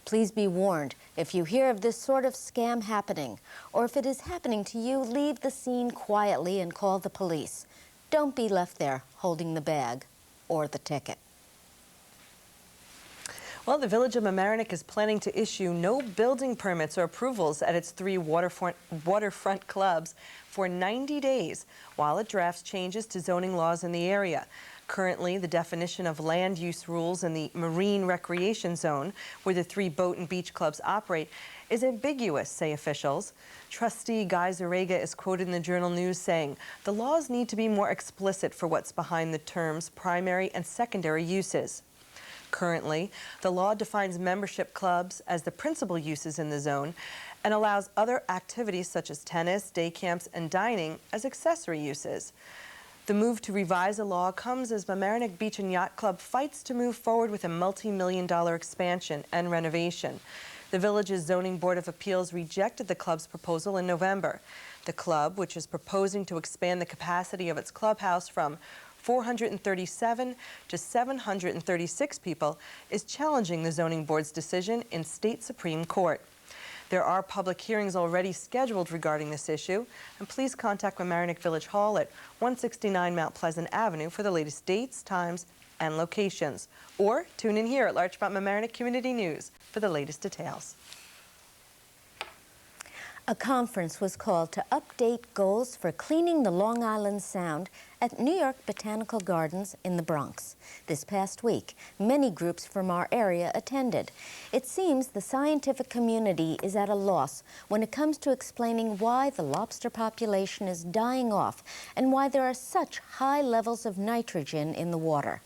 Please be warned, if you hear of this sort of scam happening, or if it is happening to you, leave the scene quietly and call the police. Don't be left there holding the bag or the ticket. Well, the village of Mamaroneck is planning to issue no building permits or approvals at its 3 waterfront clubs for 90 days while it drafts changes to zoning laws in the area. Currently, the definition of land use rules in the marine recreation zone, where the 3 boat and beach clubs operate, is ambiguous, say officials. Trustee Guy Zarega is quoted in the Journal News saying, "The laws need to be more explicit for what's behind the terms primary and secondary uses." Currently, the law defines membership clubs as the principal uses in the zone and allows other activities such as tennis, day camps, and dining as accessory uses. The move to revise the law comes as Mamaroneck Beach and Yacht Club fights to move forward with a multi-million-dollar expansion and renovation. The village's Zoning Board of Appeals rejected the club's proposal in November. The club, which is proposing to expand the capacity of its clubhouse from 437 to 736 people, is challenging the Zoning Board's decision in State Supreme Court. There are public hearings already scheduled regarding this issue, and please contact Mamaroneck Village Hall at 169 Mount Pleasant Avenue for the latest dates, times, and locations. Or tune in here at Larchmont Mamaroneck Community News for the latest details. A conference was called to update goals for cleaning the Long Island Sound at New York Botanical Gardens in the Bronx. This past week, many groups from our area attended. It seems the scientific community is at a loss when it comes to explaining why the lobster population is dying off and why there are such high levels of nitrogen in the water.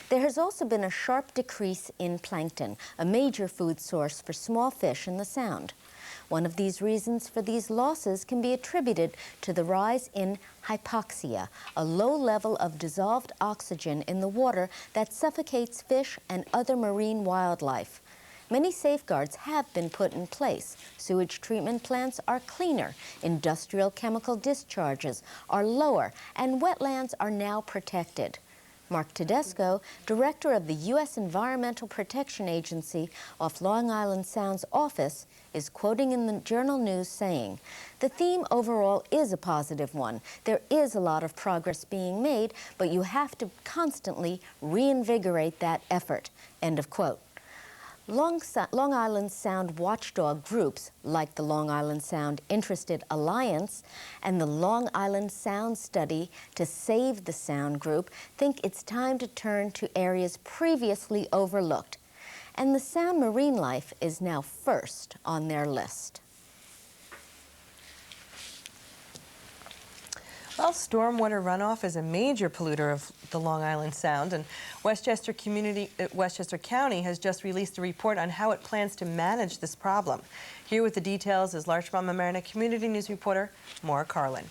There has also been a sharp decrease in plankton, a major food source for small fish in the Sound. One of these reasons for these losses can be attributed to the rise in hypoxia, a low level of dissolved oxygen in the water that suffocates fish and other marine wildlife. Many safeguards have been put in place. Sewage treatment plants are cleaner, industrial chemical discharges are lower, and wetlands are now protected. Mark Tedesco, director of the U.S. Environmental Protection Agency off Long Island Sound's office, is quoting in the Journal News saying, "The theme overall is a positive one. There is a lot of progress being made, but you have to constantly reinvigorate that effort." End of quote. Long Island Sound watchdog groups like the Long Island Sound Interested Alliance and the Long Island Sound Study to Save the Sound group think it's time to turn to areas previously overlooked. And the Sound marine life is now first on their list. Well, stormwater runoff is a major polluter of the Long Island Sound, and Westchester County has just released a report on how it plans to manage this problem. Here with the details is Larchmont-Mamaroneck Community News reporter Maura Carlin.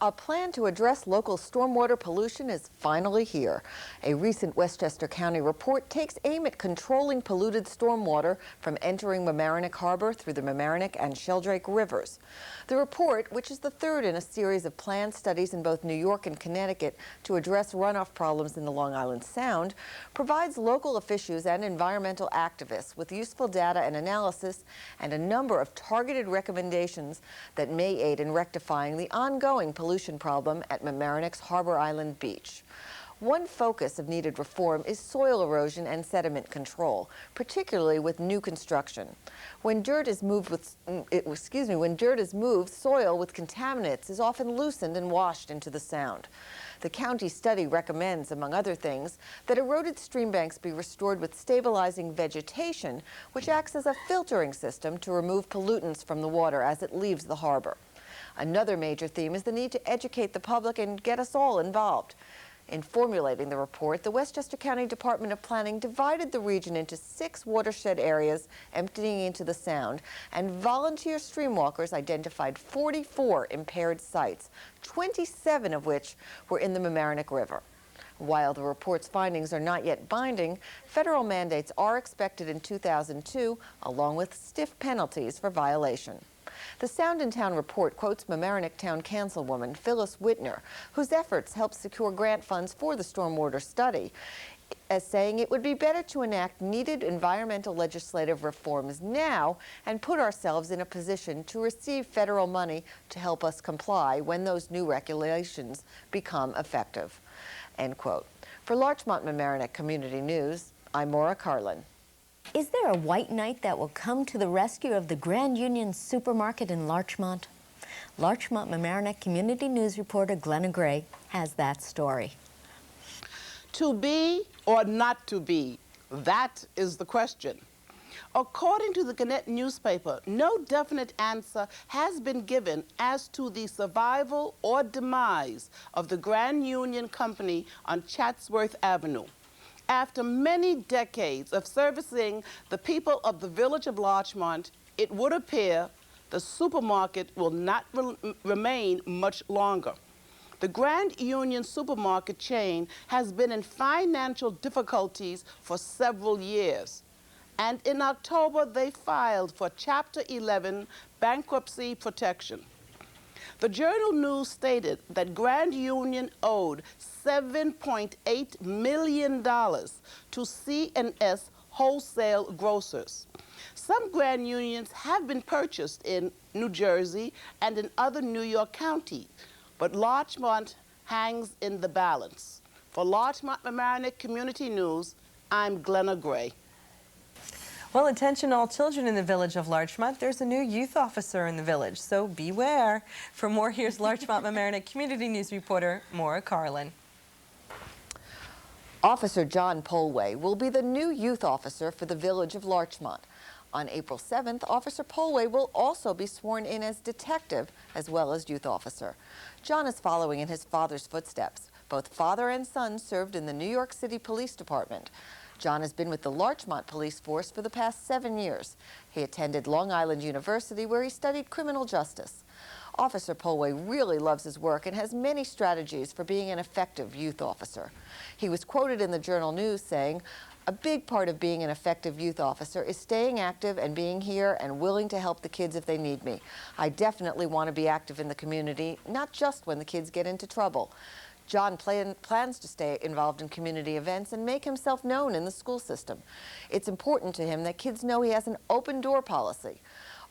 A plan to address local stormwater pollution is finally here. A recent Westchester County report takes aim at controlling polluted stormwater from entering Mamaroneck Harbor through the Mamaroneck and Sheldrake rivers. The report, which is the third in a series of planned studies in both New York and Connecticut to address runoff problems in the Long Island Sound, provides local officials and environmental activists with useful data and analysis and a number of targeted recommendations that may aid in rectifying the ongoing pollution problem at Mamaroneck's Harbor Island beach. One focus of needed reform is soil erosion and sediment control, particularly with new construction. When dirt is moved, soil with contaminants is often loosened and washed into the Sound. The county study recommends, among other things, that eroded stream banks be restored with stabilizing vegetation, which acts as a filtering system to remove pollutants from the water as it leaves the harbor. Another major theme is the need to educate the public and get us all involved. In formulating the report, the Westchester County Department of Planning divided the region into 6 watershed areas emptying into the Sound, and volunteer streamwalkers identified 44 impaired sites, 27 of which were in the Mamaroneck River. While the report's findings are not yet binding, federal mandates are expected in 2002, along with stiff penalties for violation. The Sound in Town report quotes Mamaroneck Town Councilwoman Phyllis Whitner, whose efforts helped secure grant funds for the stormwater study, as saying it would be better to enact needed environmental legislative reforms now and put ourselves in a position to receive federal money to help us comply when those new regulations become effective. End quote. For Larchmont-Mamaroneck Community News, I'm Maura Carlin. Is there a white knight that will come to the rescue of the Grand Union Supermarket in Larchmont? Larchmont-Mamaroneck Community News reporter Glenna Gray has that story. To be or not to be? That is the question. According to the Gannett newspaper, no definite answer has been given as to the survival or demise of the Grand Union Company on Chatsworth Avenue. After many decades of servicing the people of the village of Larchmont, it would appear the supermarket will not remain much longer. The Grand Union supermarket chain has been in financial difficulties for several years, and in October they filed for Chapter 11 bankruptcy protection. The Journal News stated that Grand Union owed $7.8 million to C&S wholesale grocers. Some Grand Unions have been purchased in New Jersey and in other New York counties, but Larchmont hangs in the balance. For Larchmont-Mamaroneck Community News, I'm Glenna Gray. Well, attention all children in the village of Larchmont. There's a new youth officer in the village, so beware. For more, here's Larchmont Mamaroneck Community News reporter Maura Carlin. Officer John Polway will be the new youth officer for the village of Larchmont. On April 7th, Officer Polway will also be sworn in as detective as well as youth officer. John is following in his father's footsteps. Both father and son served in the New York City Police Department. John has been with the Larchmont Police Force for the past 7 years. He attended Long Island University, where he studied criminal justice. Officer Polway really loves his work and has many strategies for being an effective youth officer. He was quoted in the Journal News saying, "A big part of being an effective youth officer is staying active and being here and willing to help the kids if they need me. I definitely want to be active in the community, not just when the kids get into trouble." John plans to stay involved in community events and make himself known in the school system. It's important to him that kids know he has an open door policy.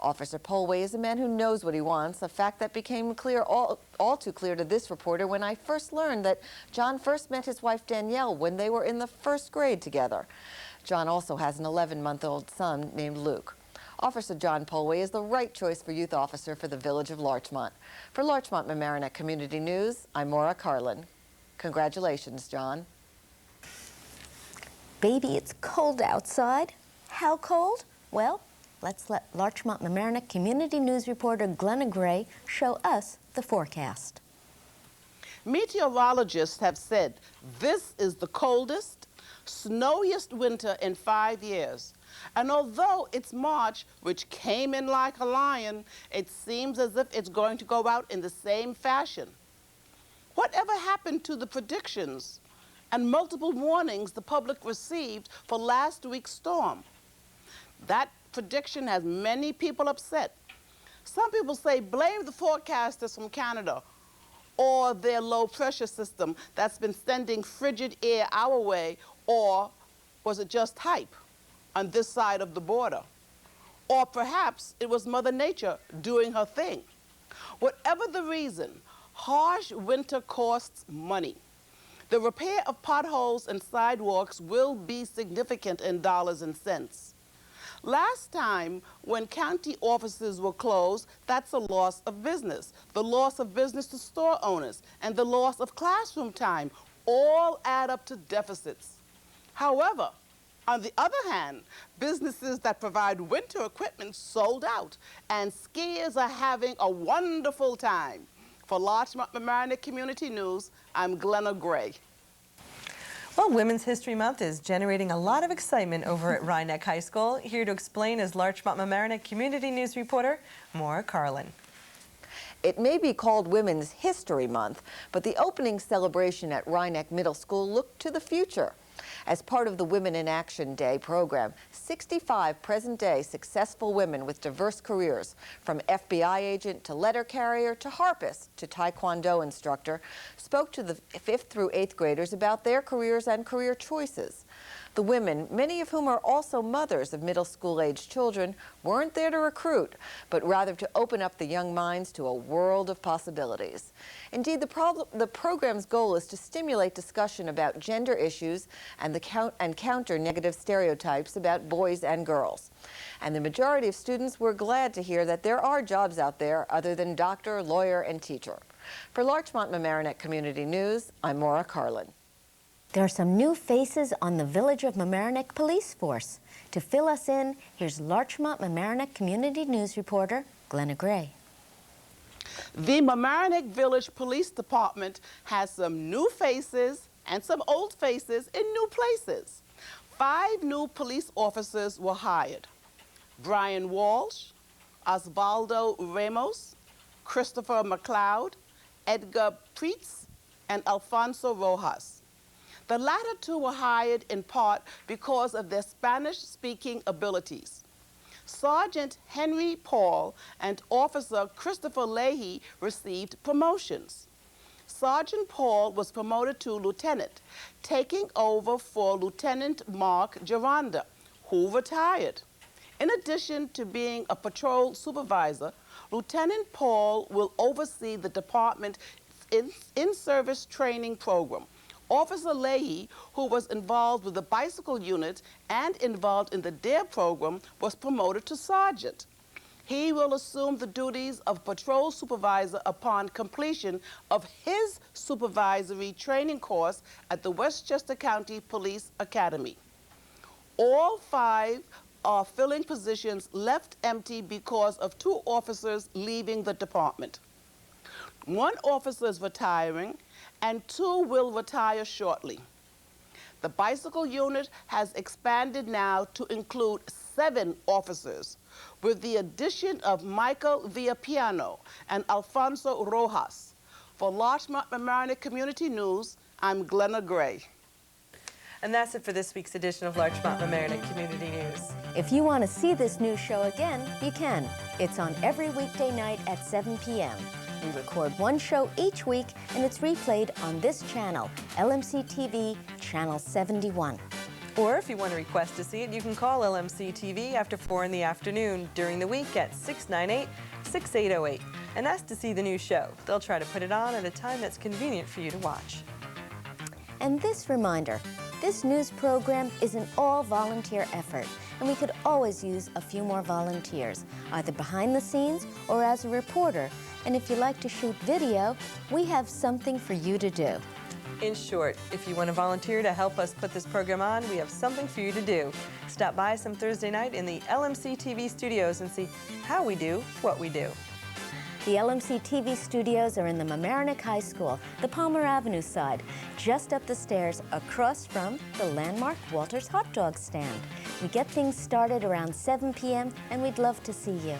Officer Polway is a man who knows what he wants, a fact that became clear, all too clear to this reporter when I first learned that John first met his wife Danielle when they were in the first grade together. John also has an 11-month-old son named Luke. Officer John Polway is the right choice for youth officer for the village of Larchmont. For Larchmont Mamaroneck Community News, I'm Maura Carlin. Congratulations, John. Baby, it's cold outside. How cold? Well, let's let Larchmont Mamaroneck Community News reporter Glenna Gray show us the forecast. Meteorologists have said this is the coldest, snowiest winter in 5 years. And although it's March, which came in like a lion, it seems as if it's going to go out in the same fashion. Whatever happened to the predictions and multiple warnings the public received for last week's storm? That prediction has many people upset. Some people say blame the forecasters from Canada or their low pressure system that's been sending frigid air our way, or was it just hype on this side of the border? Or perhaps it was Mother Nature doing her thing. Whatever the reason, harsh winter costs money. The repair of potholes and sidewalks will be significant in dollars and cents. Last time, when county offices were closed, that's a loss of business. The loss of business to store owners and the loss of classroom time all add up to deficits. However, on the other hand, businesses that provide winter equipment sold out, and skiers are having a wonderful time. For Larchmont Mamaroneck Community News, I'm Glenna Gray. Well, Women's History Month is generating a lot of excitement over at Rhinebeck High School. Here to explain is Larchmont Mamaroneck Community News reporter Maura Carlin. It may be called Women's History Month, but the opening celebration at Rhinebeck Middle School looked to the future. As part of the Women in Action Day program, 65 present-day successful women with diverse careers, from FBI agent to letter carrier to harpist to Taekwondo instructor, spoke to the 5th through 8th graders about their careers and career choices. The women, many of whom are also mothers of middle school-aged children, weren't there to recruit, but rather to open up the young minds to a world of possibilities. Indeed, the program's goal is to stimulate discussion about gender issues and counter negative stereotypes about boys and girls. And the majority of students were glad to hear that there are jobs out there other than doctor, lawyer, and teacher. For Larchmont Mamaroneck Community News, I'm Maura Carlin. There are some new faces on the Village of Mamaroneck Police Force. To fill us in, here's Larchmont Mamaroneck Community News reporter Glenna Gray. The Mamaroneck Village Police Department has some new faces and some old faces in new places. 5 new police officers were hired: Brian Walsh, Osvaldo Ramos, Christopher McLeod, Edgar Preetz, and Alfonso Rojas. The latter 2 were hired in part because of their Spanish-speaking abilities. Sergeant Henry Paul and Officer Christopher Leahy received promotions. Sergeant Paul was promoted to lieutenant, taking over for Lieutenant Mark Geronda, who retired. In addition to being a patrol supervisor, Lieutenant Paul will oversee the department's in-service training program. Officer Leahy, who was involved with the bicycle unit and involved in the DARE program, was promoted to sergeant. He will assume the duties of patrol supervisor upon completion of his supervisory training course at the Westchester County Police Academy. All 5 filling positions left empty because of 2 officers leaving the department. 1 officer is retiring and 2 will retire shortly. The bicycle unit has expanded now to include 7 officers, with the addition of Michael Villapiano and Alfonso Rojas. For Larchmont Mamaroneck Community News, I'm Glenna Gray. And that's it for this week's edition of Larchmont Mamaroneck Community News. If you want to see this news show again, you can. It's on every weekday night at 7 p.m. We record 1 show each week, and it's replayed on this channel, LMC-TV, Channel 71. Or if you want to request to see it, you can call LMC-TV after 4 in the afternoon during the week at 698-6808 and ask to see the new show. They'll try to put it on at a time that's convenient for you to watch. And this reminder, this news program is an all-volunteer effort, and we could always use a few more volunteers, either behind the scenes or as a reporter. And if you like to shoot video, we have something for you to do. In short, if you want to volunteer to help us put this program on, we have something for you to do. Stop by some Thursday night in the LMC-TV studios and see how we do what we do. The LMC-TV studios are in the Mamaroneck High School, the Palmer Avenue side, just up the stairs across from the landmark Walter's Hot Dog stand. We get things started around 7 p.m. and we'd love to see you.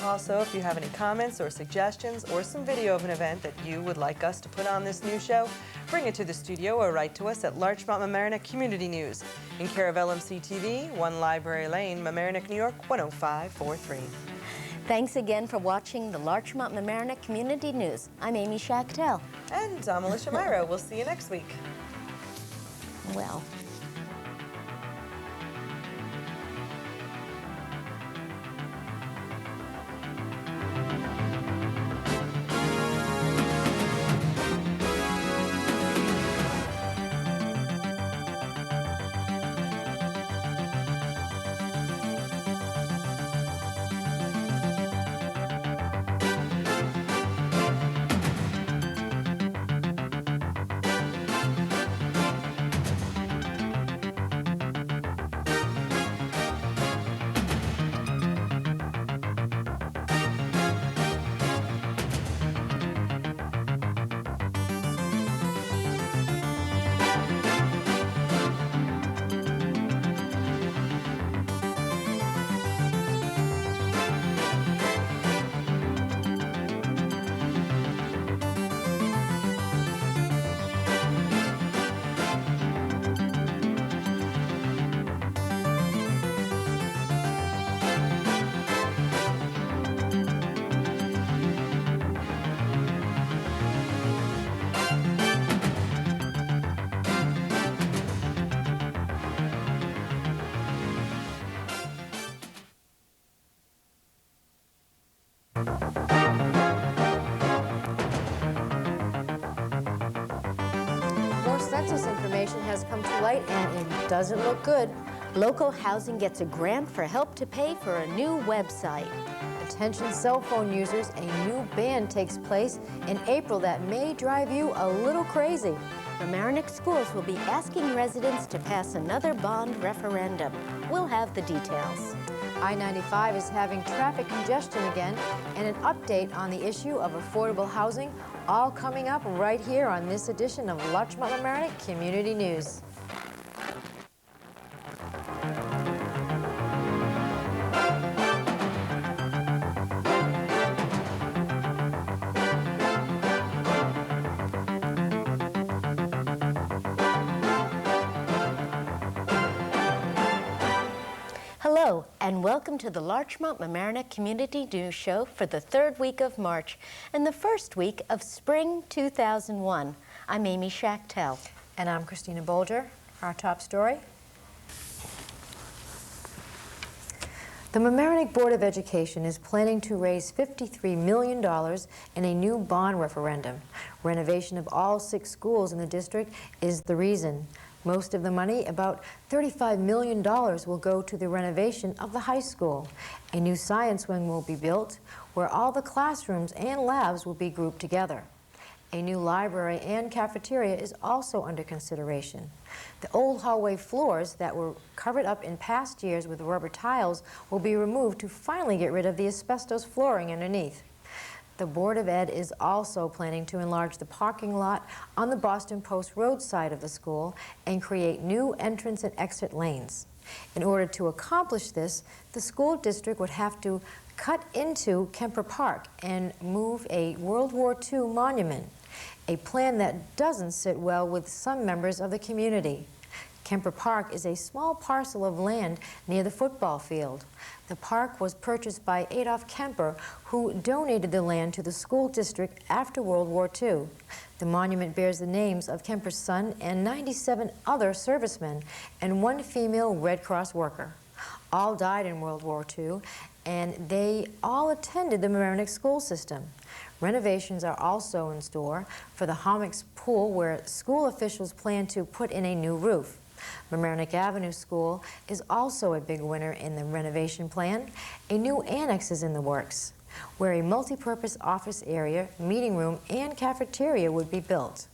Also, if you have any comments or suggestions or some video of an event that you would like us to put on this new show, bring it to the studio or write to us at Larchmont Mamaroneck Community News, in care of LMC-TV, 1 Library Lane, Mamaroneck, New York, 10543. Thanks again for watching the Larchmont Mamaroneck Community News. I'm Amy Schachtel. And I'm Alicia Myro. We'll see you next week. Well. More census information has come to light, and it doesn't look good. Local housing gets a grant for help to pay for a new website. Attention cell phone users, a new ban takes place in April that may drive you a little crazy. Mamaroneck Schools will be asking residents to pass another bond referendum. We'll have the details. I-95 is having traffic congestion again, and an update on the issue of affordable housing, all coming up right here on this edition of Larchmont Mamaroneck Community News. Hello, and welcome to the Larchmont Mamaroneck Community News Show for the 3rd week of March and the 1st week of spring 2001. I'm Amy Schachtel. And I'm Christina Bolger. Our top story. The Mamaroneck Board of Education is planning to raise $53 million in a new bond referendum. Renovation of all 6 schools in the district is the reason. Most of the money, about $35 million, will go to the renovation of the high school. A new science wing will be built, where all the classrooms and labs will be grouped together. A new library and cafeteria is also under consideration. The old hallway floors that were covered up in past years with rubber tiles will be removed to finally get rid of the asbestos flooring underneath. The Board of Ed is also planning to enlarge the parking lot on the Boston Post Road side of the school and create new entrance and exit lanes. In order to accomplish this, the school district would have to cut into Kemper Park and move a World War II monument, a plan that doesn't sit well with some members of the community. Kemper Park is a small parcel of land near the football field. The park was purchased by Adolph Kemper, who donated the land to the school district after World War II. The monument bears the names of Kemper's son and 97 other servicemen and 1 female Red Cross worker. All died in World War II, and they all attended the Mamaroneck school system. Renovations are also in store for the Hommocks Pool, where school officials plan to put in a new roof. Mamaroneck Avenue School is also a big winner in the renovation plan. A new annex is in the works, where a multi-purpose office area, meeting room, and cafeteria would be built.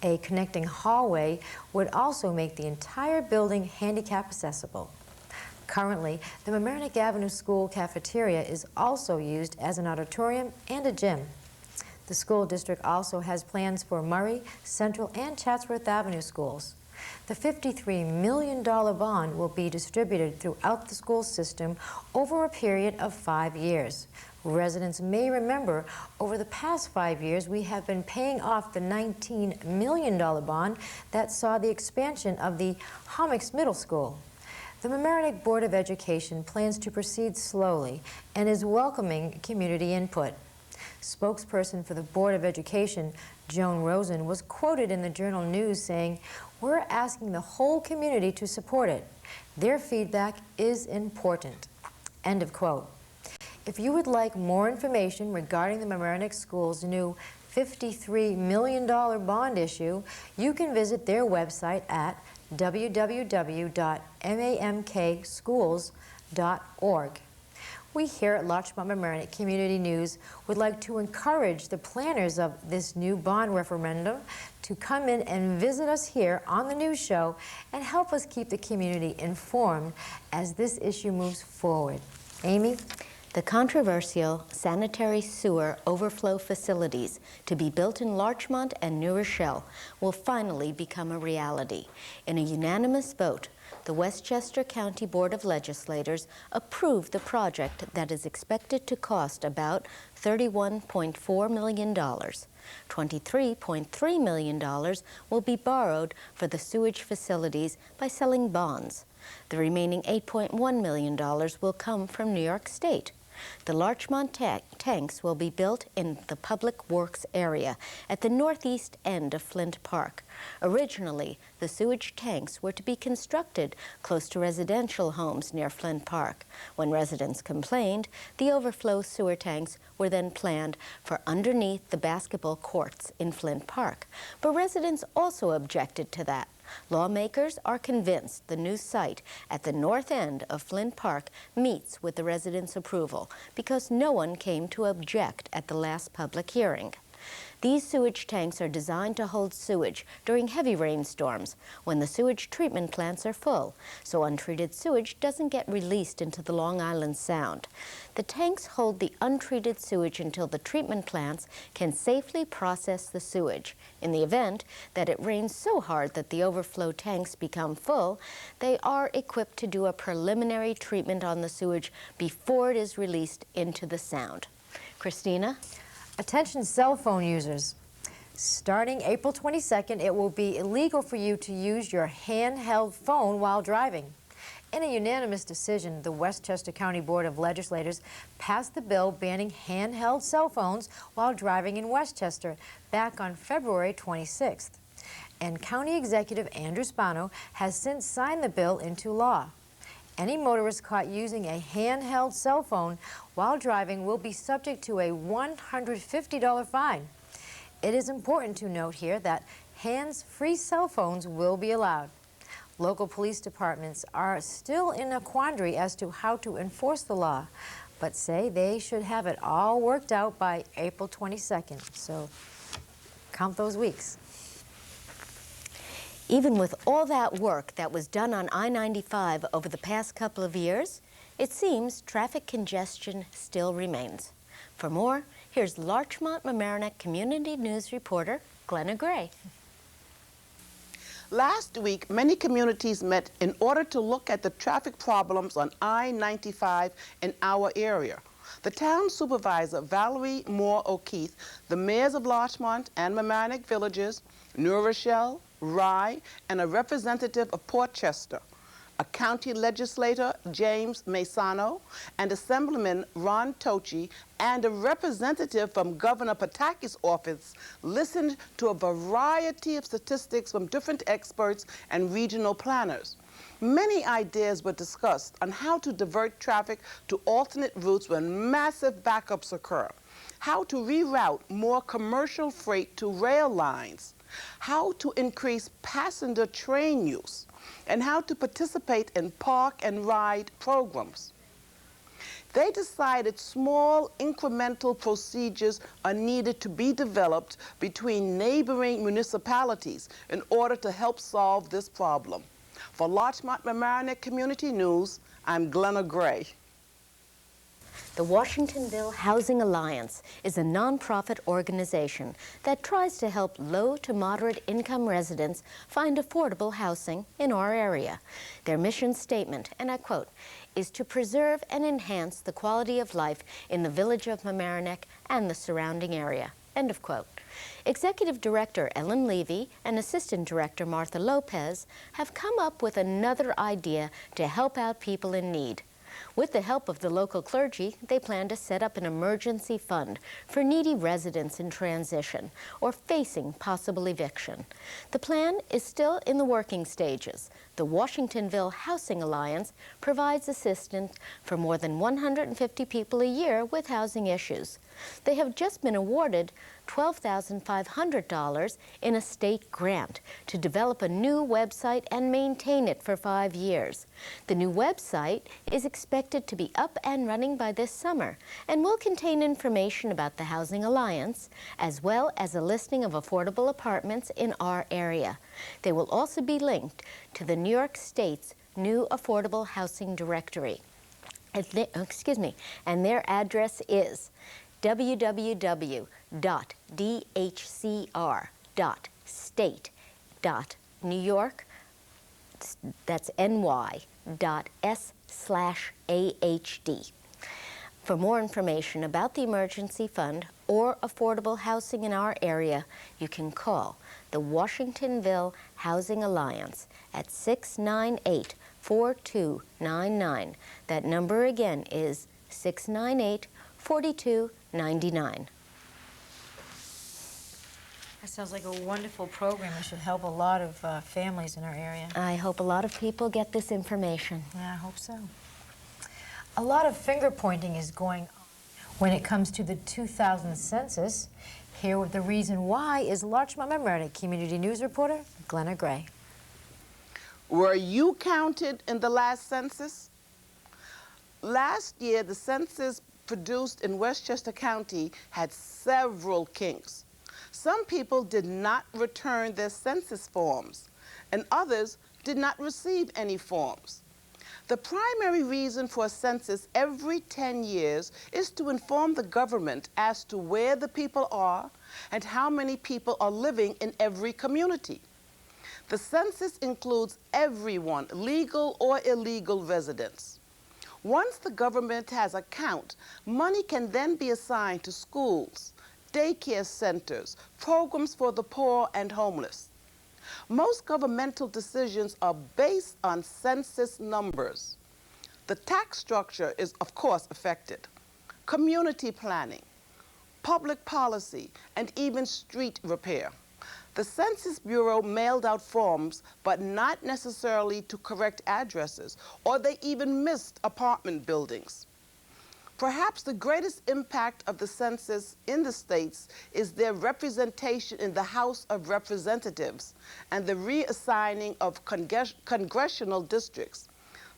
A connecting hallway would also make the entire building handicap accessible. Currently, the Mamaroneck Avenue School cafeteria is also used as an auditorium and a gym. The school district also has plans for Murray, Central, and Chatsworth Avenue schools. The $53 million bond will be distributed throughout the school system over a period of 5 years. Residents may remember over the past 5 years we have been paying off the $19 million bond that saw the expansion of the Hommocks Middle School. The Mamaroneck Board of Education plans to proceed slowly and is welcoming community input. Spokesperson for the Board of Education, Joan Rosen, was quoted in the Journal News saying, "We're asking the whole community to support it. Their feedback is important." End of quote. If you would like more information regarding the Mamaroneck School's new $53 million bond issue, you can visit their website at www.mamkschools.org. We here at Larchmont Mamaroneck Community News would like to encourage the planners of this new bond referendum to come in and visit us here on the news show and help us keep the community informed as this issue moves forward. Amy? The controversial sanitary sewer overflow facilities to be built in Larchmont and New Rochelle will finally become a reality. In a unanimous vote, the Westchester County Board of Legislators approved the project that is expected to cost about $31.4 million. $23.3 million will be borrowed for the sewage facilities by selling bonds. The remaining $8.1 million will come from New York State. The Larchmont tanks will be built in the Public Works area at the northeast end of Flint Park. Originally, the sewage tanks were to be constructed close to residential homes near Flint Park. When residents complained, the overflow sewer tanks were then planned for underneath the basketball courts in Flint Park. But residents also objected to that. Lawmakers are convinced the new site at the north end of Flint Park meets with the residents' approval because no one came to object at the last public hearing. These sewage tanks are designed to hold sewage during heavy rainstorms when the sewage treatment plants are full, so untreated sewage doesn't get released into the Long Island Sound. The tanks hold the untreated sewage until the treatment plants can safely process the sewage. In the event that it rains so hard that the overflow tanks become full, they are equipped to do a preliminary treatment on the sewage before it is released into the Sound. Christina? Attention cell phone users. Starting April 22nd, it will be illegal for you to use your handheld phone while driving. In a unanimous decision, the Westchester County Board of Legislators passed the bill banning handheld cell phones while driving in Westchester back on February 26th. And County Executive Andrew Spano has since signed the bill into law. Any motorist caught using a handheld cell phone while driving will be subject to a $150 fine. It is important to note here that hands-free cell phones will be allowed. Local police departments are still in a quandary as to how to enforce the law, but say they should have it all worked out by April 22nd. So count those weeks. Even with all that work that was done on I-95 over the past couple of years, it seems traffic congestion still remains. For more, here's Larchmont-Mamaroneck Community News reporter Glenna Gray. Last week, many communities met in order to look at the traffic problems on I-95 in our area. The town supervisor, Valerie Moore O'Keefe, the mayors of Larchmont and Mamaroneck villages, New Rochelle, Rye, and a representative of Port Chester, a county legislator, James Maisano, and Assemblyman Ron Tochi, and a representative from Governor Pataki's office listened to a variety of statistics from different experts and regional planners. Many ideas were discussed on how to divert traffic to alternate routes when massive backups occur, how to reroute more commercial freight to rail lines, how to increase passenger train use, and how to participate in park and ride programs. They decided small incremental procedures are needed to be developed between neighboring municipalities in order to help solve this problem. For Larchmont-Mamaroneck Community News, I'm Glenna Gray. The Washingtonville Housing Alliance is a nonprofit organization that tries to help low to moderate income residents find affordable housing in our area. Their mission statement, and I quote, is to preserve and enhance the quality of life in the village of Mamaroneck and the surrounding area, end of quote. Executive Director Ellen Levy and Assistant Director Martha Lopez have come up with another idea to help out people in need. With the help of the local clergy, they plan to set up an emergency fund for needy residents in transition or facing possible eviction. The plan is still in the working stages. The Washingtonville Housing Alliance provides assistance for more than 150 people a year with housing issues. They have just been awarded $12,500 in a state grant to develop a new website and maintain it for 5 years. The new website is expected to be up and running by this summer and will contain information about the Housing Alliance as well as a listing of affordable apartments in our area. They will also be linked to the New York State's new Affordable Housing Directory. And their address is www.dhcr.state.new.york, that's ny.s/AHD. For more information about the emergency fund or affordable housing in our area, you can call the Washingtonville Housing Alliance at 698-4299. That number again is 698-4299. That sounds like a wonderful program. It should help a lot of families in our area. I hope a lot of people get this information. Yeah, I hope so. A lot of finger pointing is going on when it comes to the 2000 census. Here with the reason why is Larchmont-Mamaroneck Community News reporter Glenna Gray. Were you counted in the last census? Last year, the census produced in Westchester County had several kinks. Some people did not return their census forms, and others did not receive any forms. The primary reason for a census every 10 years is to inform the government as to where the people are and how many people are living in every community. The census includes everyone, legal or illegal residents. Once the government has a count, money can then be assigned to schools, daycare centers, programs for the poor and homeless. Most governmental decisions are based on census numbers. The tax structure is, of course, affected. Community planning, public policy, and even street repair. The Census Bureau mailed out forms, but not necessarily to correct addresses, or they even missed apartment buildings. Perhaps the greatest impact of the census in the states is their representation in the House of Representatives and the reassigning of congressional districts.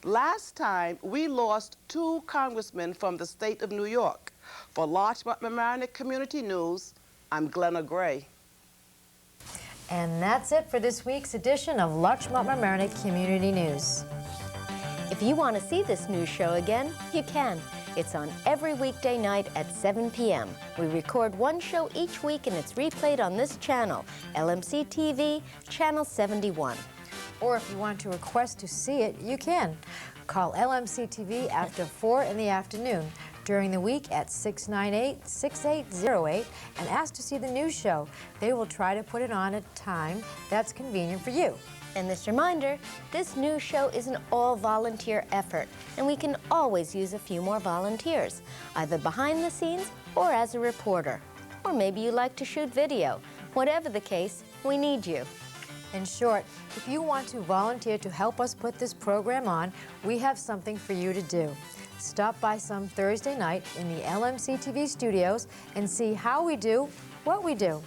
Last time, we lost 2 congressmen from the state of New York. For Larchmont-Mamaroneck Community News, I'm Glenna Gray. And that's it for this week's edition of Larchmont-Mamaroneck Community News. If you want to see this news show again, you can. It's on every weekday night at 7 p.m. We record one show each week and it's replayed on this channel, LMC-TV, Channel 71. Or if you want to request to see it, you can. Call LMC-TV after 4 in the afternoon during the week at 698-6808 and ask to see the news show. They will try to put it on at a time that's convenient for you. And this reminder, this news show is an all-volunteer effort, and we can always use a few more volunteers, either behind the scenes or as a reporter. Or maybe you like to shoot video. Whatever the case, we need you. In short, if you want to volunteer to help us put this program on, we have something for you to do. Stop by some Thursday night in the LMC-TV studios and see how we do what we do.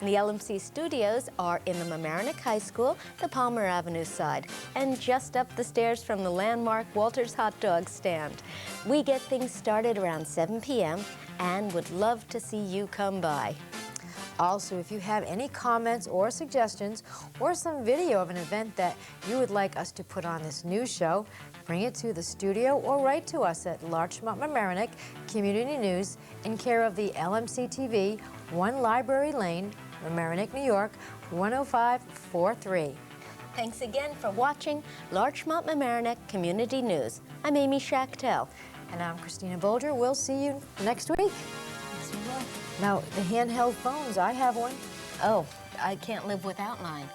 The LMC studios are in the Mamaroneck High School, the Palmer Avenue side, and just up the stairs from the landmark Walter's Hot Dog stand. We get things started around 7 p.m. and would love to see you come by. Also, if you have any comments or suggestions or some video of an event that you would like us to put on this news show, bring it to the studio or write to us at Larchmont-Mamaroneck Community News in care of the LMC-TV, 1 Library Lane, Mamaroneck, New York, 10543. Thanks again for watching Larchmont-Mamaroneck Community News. I'm Amy Schachtel. And I'm Christina Bolger. We'll see you next week. Now, the handheld phones, I have one. Oh, I can't live without mine.